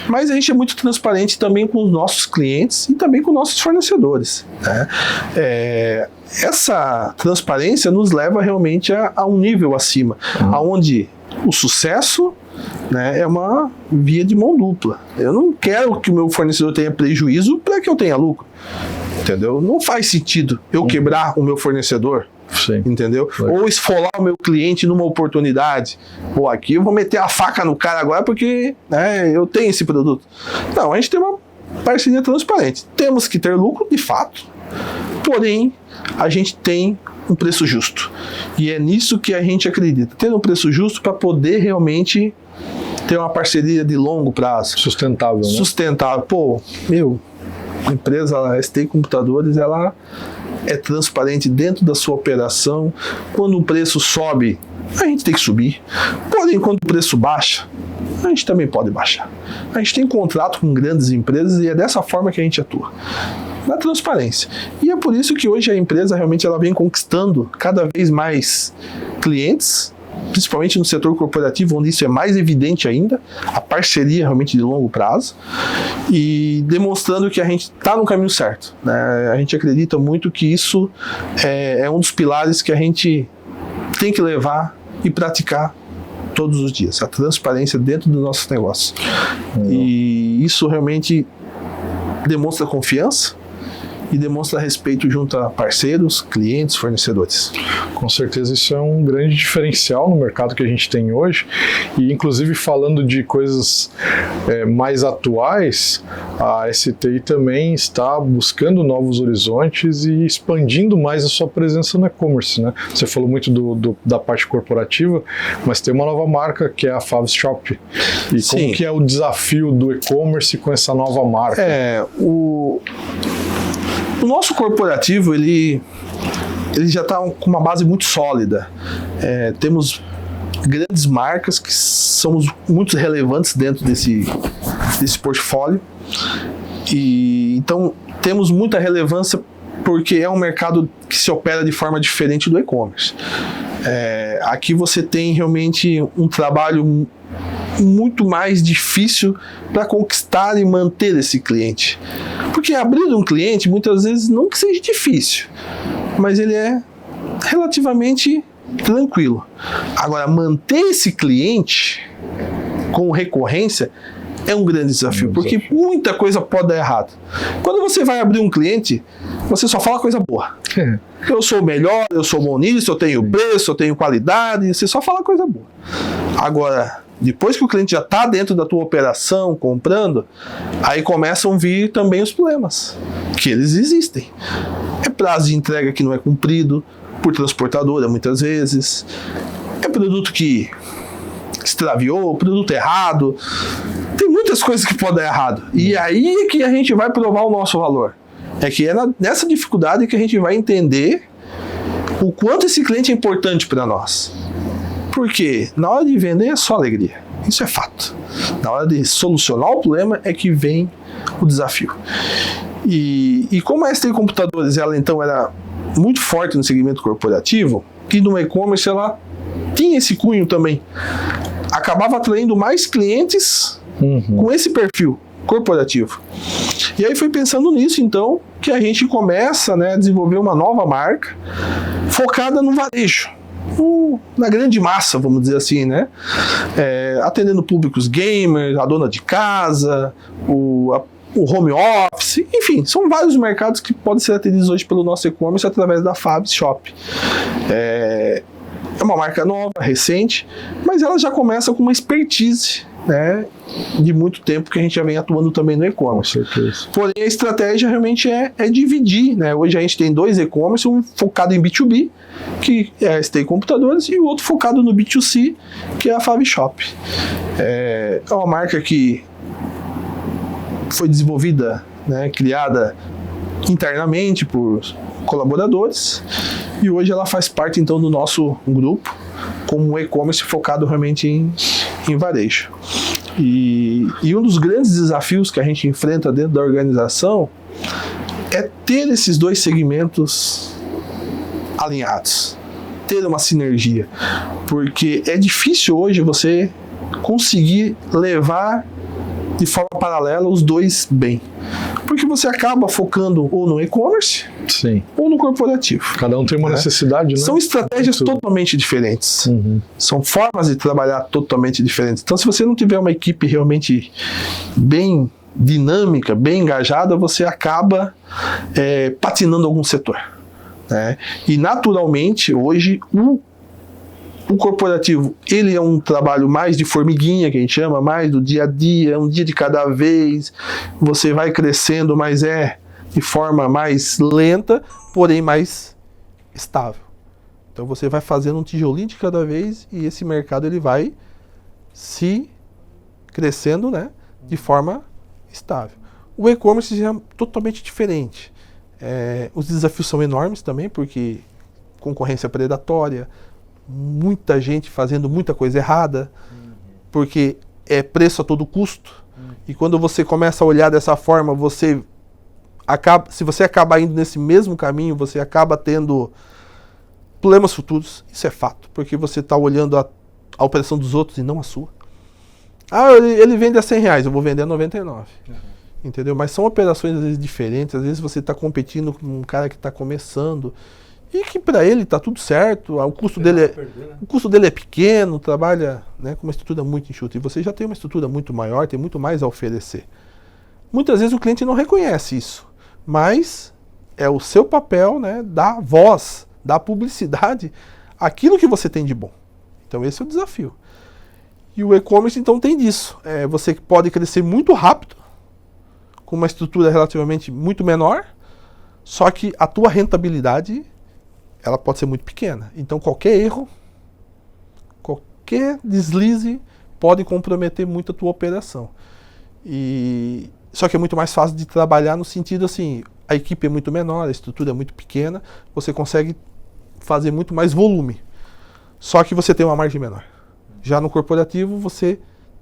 Mas a gente é muito transparente também com os nossos clientes e também com nossos fornecedores, né? Essa transparência nos leva realmente a um nível acima, onde o sucesso, né, é uma via de mão dupla. Eu não quero que o meu fornecedor tenha prejuízo para que eu tenha lucro. Entendeu? Não faz sentido eu quebrar o meu fornecedor. Sim. Entendeu? Ou esfolar o meu cliente numa oportunidade. Pô, aqui eu vou meter a faca no cara agora porque, né, eu tenho esse produto. Não, a gente tem uma parceria transparente. Temos que ter lucro, de fato. Porém, a gente tem um preço justo. E é nisso que a gente acredita. Ter um preço justo para poder realmente ter uma parceria de longo prazo. Sustentável, né? Sustentável. Pô, a empresa a STI Computadores, ela é transparente dentro da sua operação. Quando o preço sobe, a gente tem que subir. Porém, quando o preço baixa, a gente também pode baixar. A gente tem contrato com grandes empresas e é dessa forma que a gente atua, na transparência. E é por isso que hoje a empresa realmente ela vem conquistando cada vez mais clientes, principalmente no setor corporativo, onde isso é mais evidente ainda, a parceria realmente de longo prazo, e demonstrando que a gente está no caminho certo, né? A gente acredita muito que isso é um dos pilares que a gente tem que levar e praticar todos os dias, a transparência dentro do nosso negócio. E isso realmente demonstra confiança e demonstra respeito junto a parceiros, clientes, fornecedores. Com certeza isso é um grande diferencial no mercado que a gente tem hoje, e inclusive falando de coisas mais atuais, a STI também está buscando novos horizontes e expandindo mais a sua presença no e-commerce, né? Você falou muito da parte corporativa, mas tem uma nova marca que é a Favs Shop. E Sim. Como que é o desafio do e-commerce com essa nova marca? O nosso corporativo, ele já está com uma base muito sólida. Temos grandes marcas que são muito relevantes dentro desse portfólio. E então temos muita relevância porque é um mercado que se opera de forma diferente do e-commerce. Aqui você tem realmente um trabalho muito mais difícil para conquistar e manter esse cliente. Porque abrir um cliente, muitas vezes, não que seja difícil, mas ele é relativamente tranquilo. Agora, manter esse cliente com recorrência é um grande desafio, porque muita coisa pode dar errado. Quando você vai abrir um cliente, você só fala coisa boa. Eu sou o melhor, eu sou bom nisso, eu tenho preço, eu tenho qualidade, você só fala coisa boa. Agora, depois que o cliente já está dentro da tua operação, comprando, aí começam a vir também os problemas, que eles existem. É prazo de entrega que não é cumprido por transportadora, muitas vezes. É produto que extraviou, produto errado. Tem muitas coisas que podem dar errado. E aí é que a gente vai provar o nosso valor. É que é nessa dificuldade que a gente vai entender o quanto esse cliente é importante para nós. Porque na hora de vender é só alegria. Isso é fato. Na hora de solucionar o problema é que vem o desafio. E como a STI Computadores, ela então era muito forte no segmento corporativo, e no e-commerce ela tinha esse cunho também. Acabava atraindo mais clientes com esse perfil corporativo. E aí foi pensando nisso, então, que a gente começa, né, a desenvolver uma nova marca focada no varejo. Na grande massa, vamos dizer assim, né? Atendendo públicos gamers, a dona de casa, o home office, enfim, são vários mercados que podem ser atendidos hoje pelo nosso e-commerce através da Favs Shop. É uma marca nova, recente, mas ela já começa com uma expertise, né, de muito tempo que a gente já vem atuando também no e-commerce. Porém, a estratégia realmente é dividir, né? Hoje a gente tem dois e-commerce, um focado em B2B, que é a STI Computadores, e o outro focado no B2C, que é a Favs Shop. É uma marca que foi desenvolvida, né, criada internamente por colaboradores, e hoje ela faz parte então do nosso grupo como um e-commerce focado realmente em varejo. E um dos grandes desafios que a gente enfrenta dentro da organização é ter esses dois segmentos alinhados, ter uma sinergia, porque é difícil hoje você conseguir levar de forma paralela os dois bem, porque você acaba focando ou no e-commerce ou no corporativo. Cada um tem uma necessidade, né? São estratégias totalmente diferentes. São formas de trabalhar totalmente diferentes. Então, se você não tiver uma equipe realmente bem dinâmica, bem engajada, você acaba patinando algum setor, né? E naturalmente, hoje, o corporativo, ele é um trabalho mais de formiguinha, que a gente chama, mais do dia a dia, um dia de cada vez. Você vai crescendo, mas de forma mais lenta, porém mais estável. Então você vai fazendo um tijolinho de cada vez e esse mercado ele vai se crescendo, né, de forma estável. O e-commerce já é totalmente diferente. Os desafios são enormes também, porque concorrência predatória, muita gente fazendo muita coisa errada, porque é preço a todo custo. E quando você começa a olhar dessa forma, se você acaba indo nesse mesmo caminho, você acaba tendo problemas futuros. Isso é fato, porque você está olhando a operação dos outros e não a sua. Ele vende a R$100, eu vou vender a 99. Entendeu? Mas são operações às vezes diferentes. Às vezes você está competindo com um cara que está começando e que para ele está tudo certo, o custo dele é pequeno, trabalha, né, com uma estrutura muito enxuta. E você já tem uma estrutura muito maior, tem muito mais a oferecer. Muitas vezes o cliente não reconhece isso, mas é o seu papel, né, dar voz, dar publicidade àquilo que você tem de bom. Então esse é o desafio. E o e-commerce então tem disso. Você pode crescer muito rápido, com uma estrutura relativamente muito menor, só que a tua rentabilidade ela pode ser muito pequena. Então qualquer erro, qualquer deslize pode comprometer muito a tua operação. Só que é muito mais fácil de trabalhar no sentido assim, a equipe é muito menor, a estrutura é muito pequena, você consegue fazer muito mais volume. Só que você tem uma margem menor. Já no corporativo você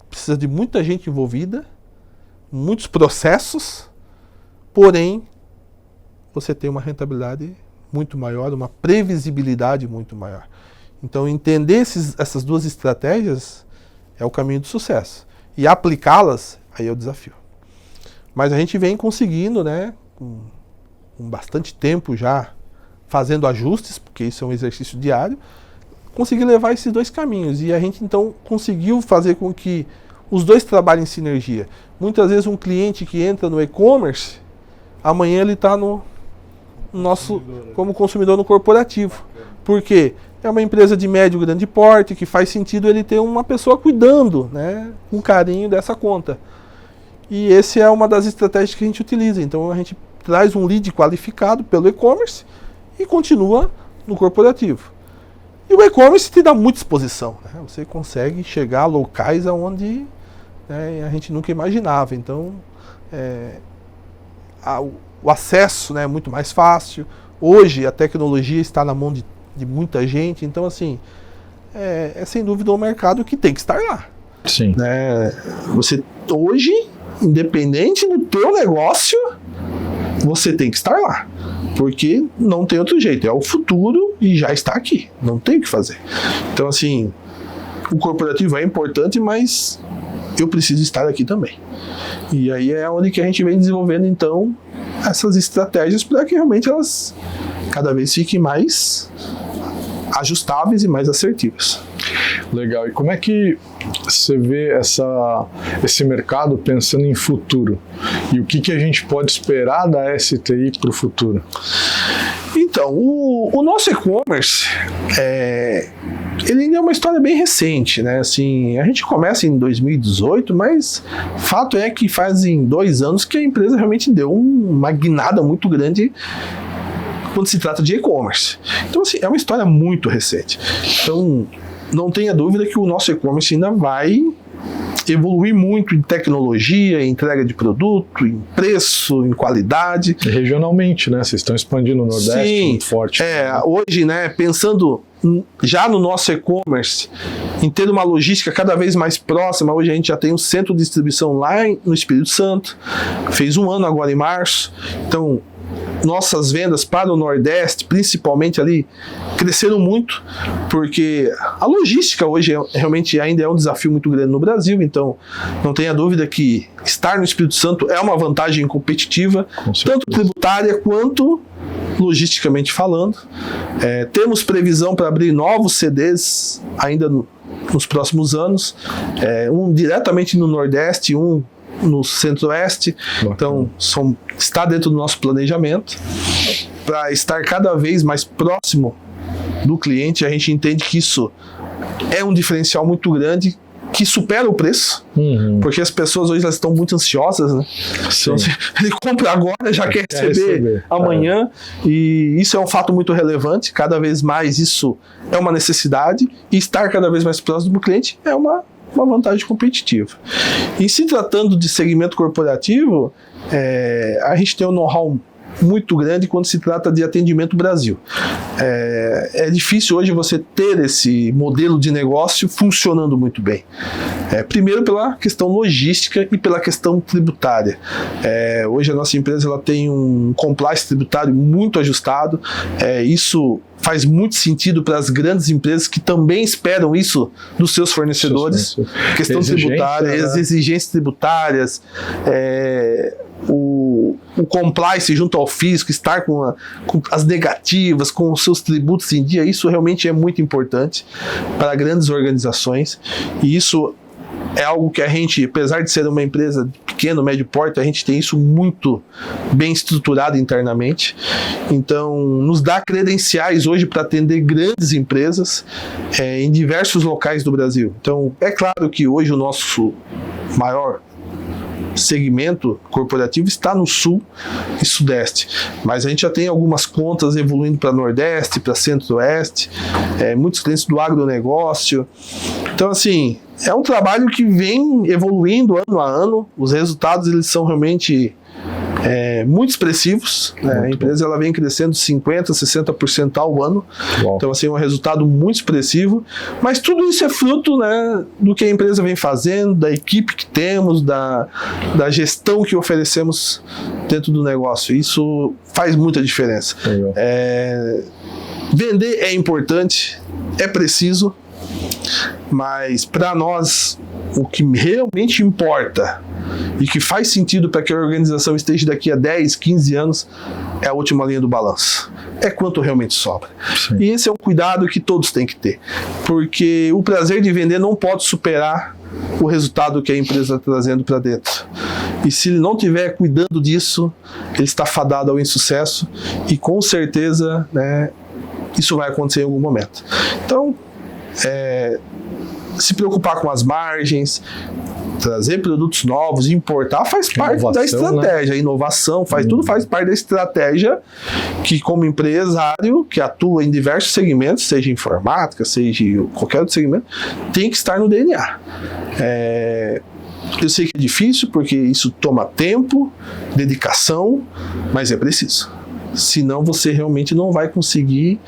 precisa de muita gente envolvida, muitos processos, porém você tem uma rentabilidade muito maior, uma previsibilidade muito maior. Então entender essas duas estratégias é o caminho do sucesso. E aplicá-las, aí é o desafio. Mas a gente vem conseguindo, né, com bastante tempo já, fazendo ajustes, porque isso é um exercício diário, conseguir levar esses dois caminhos. E a gente então conseguiu fazer com que os dois trabalhem em sinergia. Muitas vezes um cliente que entra no e-commerce, amanhã ele está como consumidor no corporativo. Por quê? É uma empresa de médio e grande porte, que faz sentido ele ter uma pessoa cuidando, né, com carinho dessa conta. E essa é uma das estratégias que a gente utiliza. Então a gente traz um lead qualificado pelo e-commerce e continua no corporativo. E o e-commerce te dá muita exposição, né? Você consegue chegar a locais onde, né, a gente nunca imaginava. Então o acesso, né, é muito mais fácil. Hoje a tecnologia está na mão de muita gente. Então assim, é sem dúvida um mercado que tem que estar lá. Sim. Né? Você hoje, independente do teu negócio, você tem que estar lá. Porque não tem outro jeito. É o futuro e já está aqui. Não tem o que fazer. Então assim, o corporativo é importante, mas eu preciso estar aqui também. E aí é onde que a gente vem desenvolvendo então essas estratégias para que realmente elas cada vez fiquem mais ajustáveis e mais assertivas. Legal. E como é que você vê esse mercado pensando em futuro? E o que a gente pode esperar da STI para o futuro? Então, o nosso e-commerce, ele ainda é uma história bem recente, né? Assim, a gente começa em 2018, mas fato é que fazem 2 anos que a empresa realmente deu uma guinada muito grande quando se trata de e-commerce. Então, assim, é uma história muito recente. Então, não tenha dúvida que o nosso e-commerce ainda vai evoluir muito em tecnologia, em entrega de produto, em preço, em qualidade. E regionalmente, né? Vocês estão expandindo no Nordeste. Sim, muito forte. Hoje, né, pensando já no nosso e-commerce, em ter uma logística cada vez mais próxima, hoje a gente já tem um centro de distribuição lá no Espírito Santo, fez 1 ano agora em março. Então, nossas vendas para o Nordeste, principalmente ali, cresceram muito, porque a logística hoje realmente ainda é um desafio muito grande no Brasil. Então não tenha dúvida que estar no Espírito Santo é uma vantagem competitiva, tanto tributária quanto logisticamente falando. Temos previsão para abrir novos CDs ainda nos próximos anos, um diretamente no Nordeste, um no Centro-Oeste. Então está dentro do nosso planejamento para estar cada vez mais próximo do cliente. A gente entende que isso é um diferencial muito grande, que supera o preço, porque as pessoas hoje elas estão muito ansiosas, né? Então, ele compra agora, já quer receber amanhã, e isso é um fato muito relevante. Cada vez mais isso é uma necessidade, e estar cada vez mais próximo do cliente é uma uma vantagem competitiva. E se tratando de segmento corporativo, a gente tem um know-how muito grande quando se trata de atendimento Brasil. É difícil hoje você ter esse modelo de negócio funcionando muito bem. Primeiro pela questão logística e pela questão tributária. Hoje a nossa empresa ela tem um compliance tributário muito ajustado. Isso faz muito sentido para as grandes empresas que também esperam isso dos seus fornecedores. Questão tributária, as exigências tributárias, o compliance junto ao fisco, estar com as negativas, com os seus tributos em dia, isso realmente é muito importante para grandes organizações, e isso é algo que a gente, apesar de ser uma empresa de pequeno, médio porte, a gente tem isso muito bem estruturado internamente. Então, nos dá credenciais hoje para atender grandes empresas em diversos locais do Brasil. Então, é claro que hoje o nosso maior segmento corporativo está no Sul e Sudeste, mas a gente já tem algumas contas evoluindo para Nordeste, para Centro-Oeste, muitos clientes do agronegócio. Então, assim, é um trabalho que vem evoluindo ano a ano. Os resultados eles são realmente muito expressivos. A empresa ela vem crescendo 50%, 60% ao ano. Uau. Então, assim, é um resultado muito expressivo. Mas tudo isso é fruto, né, do que a empresa vem fazendo, da equipe que temos, da gestão que oferecemos dentro do negócio. Isso faz muita diferença. Vender é importante, é preciso, mas para nós o que realmente importa e que faz sentido para que a organização esteja daqui a 10, 15 anos é a última linha do balanço. É quanto realmente sobra. Sim. E esse é um cuidado que todos têm que ter, porque o prazer de vender não pode superar o resultado que a empresa está trazendo para dentro. E se ele não estiver cuidando disso, ele está fadado ao insucesso, e com certeza, né, isso vai acontecer em algum momento. Então, se preocupar com as margens, trazer produtos novos, importar, faz parte da estratégia. Né? Inovação, tudo faz parte da estratégia que, como empresário que atua em diversos segmentos, seja informática, seja qualquer outro segmento, tem que estar no DNA. Eu sei que é difícil, porque isso toma tempo, dedicação, mas é preciso. Senão você realmente não vai conseguir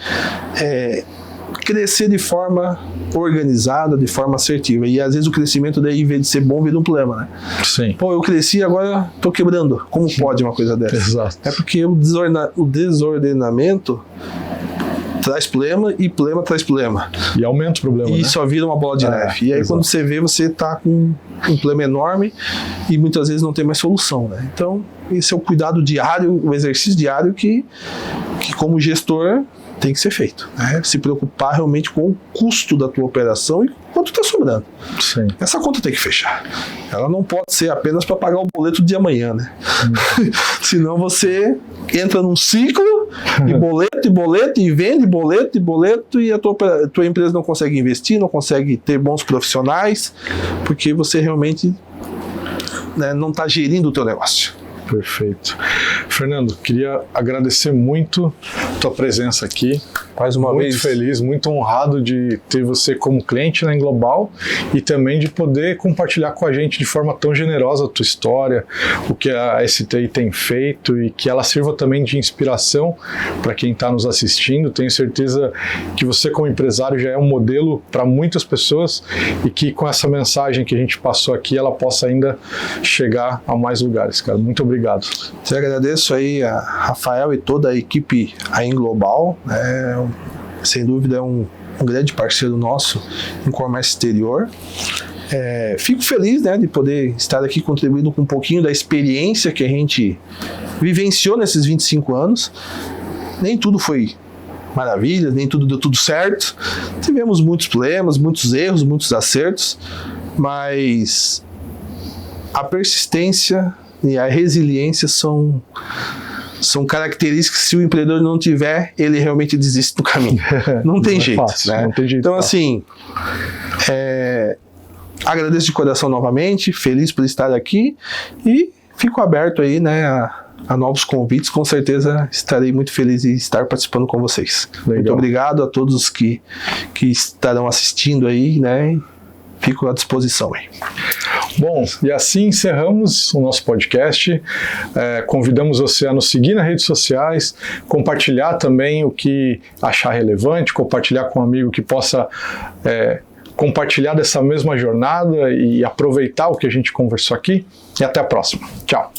crescer de forma organizada, de forma assertiva. E às vezes o crescimento daí, em vez de ser bom, vira um problema, né? Sim. Pô, eu cresci, agora tô quebrando. Como pode uma coisa dessa? Exato. É porque o desordenamento traz problema, e problema traz problema. E aumenta o problema, e né? só vira uma bola de neve. E aí, quando você vê, você tá com um problema enorme e muitas vezes não tem mais solução, né? Então, esse é o cuidado diário, o exercício diário que como gestor tem que ser feito, né? Se preocupar realmente com o custo da tua operação e quanto está sobrando. Sim. Essa conta tem que fechar. Ela não pode ser apenas para pagar o boleto de amanhã, né? Senão você entra num ciclo e boleto, e vende boleto, e a tua empresa não consegue investir, não consegue ter bons profissionais, porque você realmente, né, não está gerindo o teu negócio. Perfeito. Fernando, queria agradecer muito a tua presença aqui. Mais uma vez. Muito feliz, muito honrado de ter você como cliente na Englobal e também de poder compartilhar com a gente de forma tão generosa a tua história, o que a STI tem feito, e que ela sirva também de inspiração para quem está nos assistindo. Tenho certeza que você, como empresário, já é um modelo para muitas pessoas, e que com essa mensagem que a gente passou aqui, ela possa ainda chegar a mais lugares, cara. Muito obrigado. Eu agradeço aí a Rafael e toda a equipe a Englobal, sem dúvida é um grande parceiro nosso em comércio exterior. Fico feliz, né, de poder estar aqui contribuindo com um pouquinho da experiência que a gente vivenciou nesses 25 anos. Nem tudo foi maravilha, nem tudo deu tudo certo. Tivemos muitos problemas, muitos erros, muitos acertos, mas a persistência e a resiliência são características que, se o empreendedor não tiver, ele realmente desiste do caminho. Não tem jeito, fácil, né? Não tem jeito. Então, assim, agradeço de coração novamente, feliz por estar aqui, e fico aberto aí, né, a novos convites. Com certeza estarei muito feliz em estar participando com vocês. Legal. Muito obrigado a todos que estarão assistindo aí, né? fico à disposição aí. Bom, e assim encerramos o nosso podcast. Convidamos você a nos seguir nas redes sociais, compartilhar também o que achar relevante, compartilhar com um amigo que possa compartilhar dessa mesma jornada e aproveitar o que a gente conversou aqui. E até a próxima. Tchau!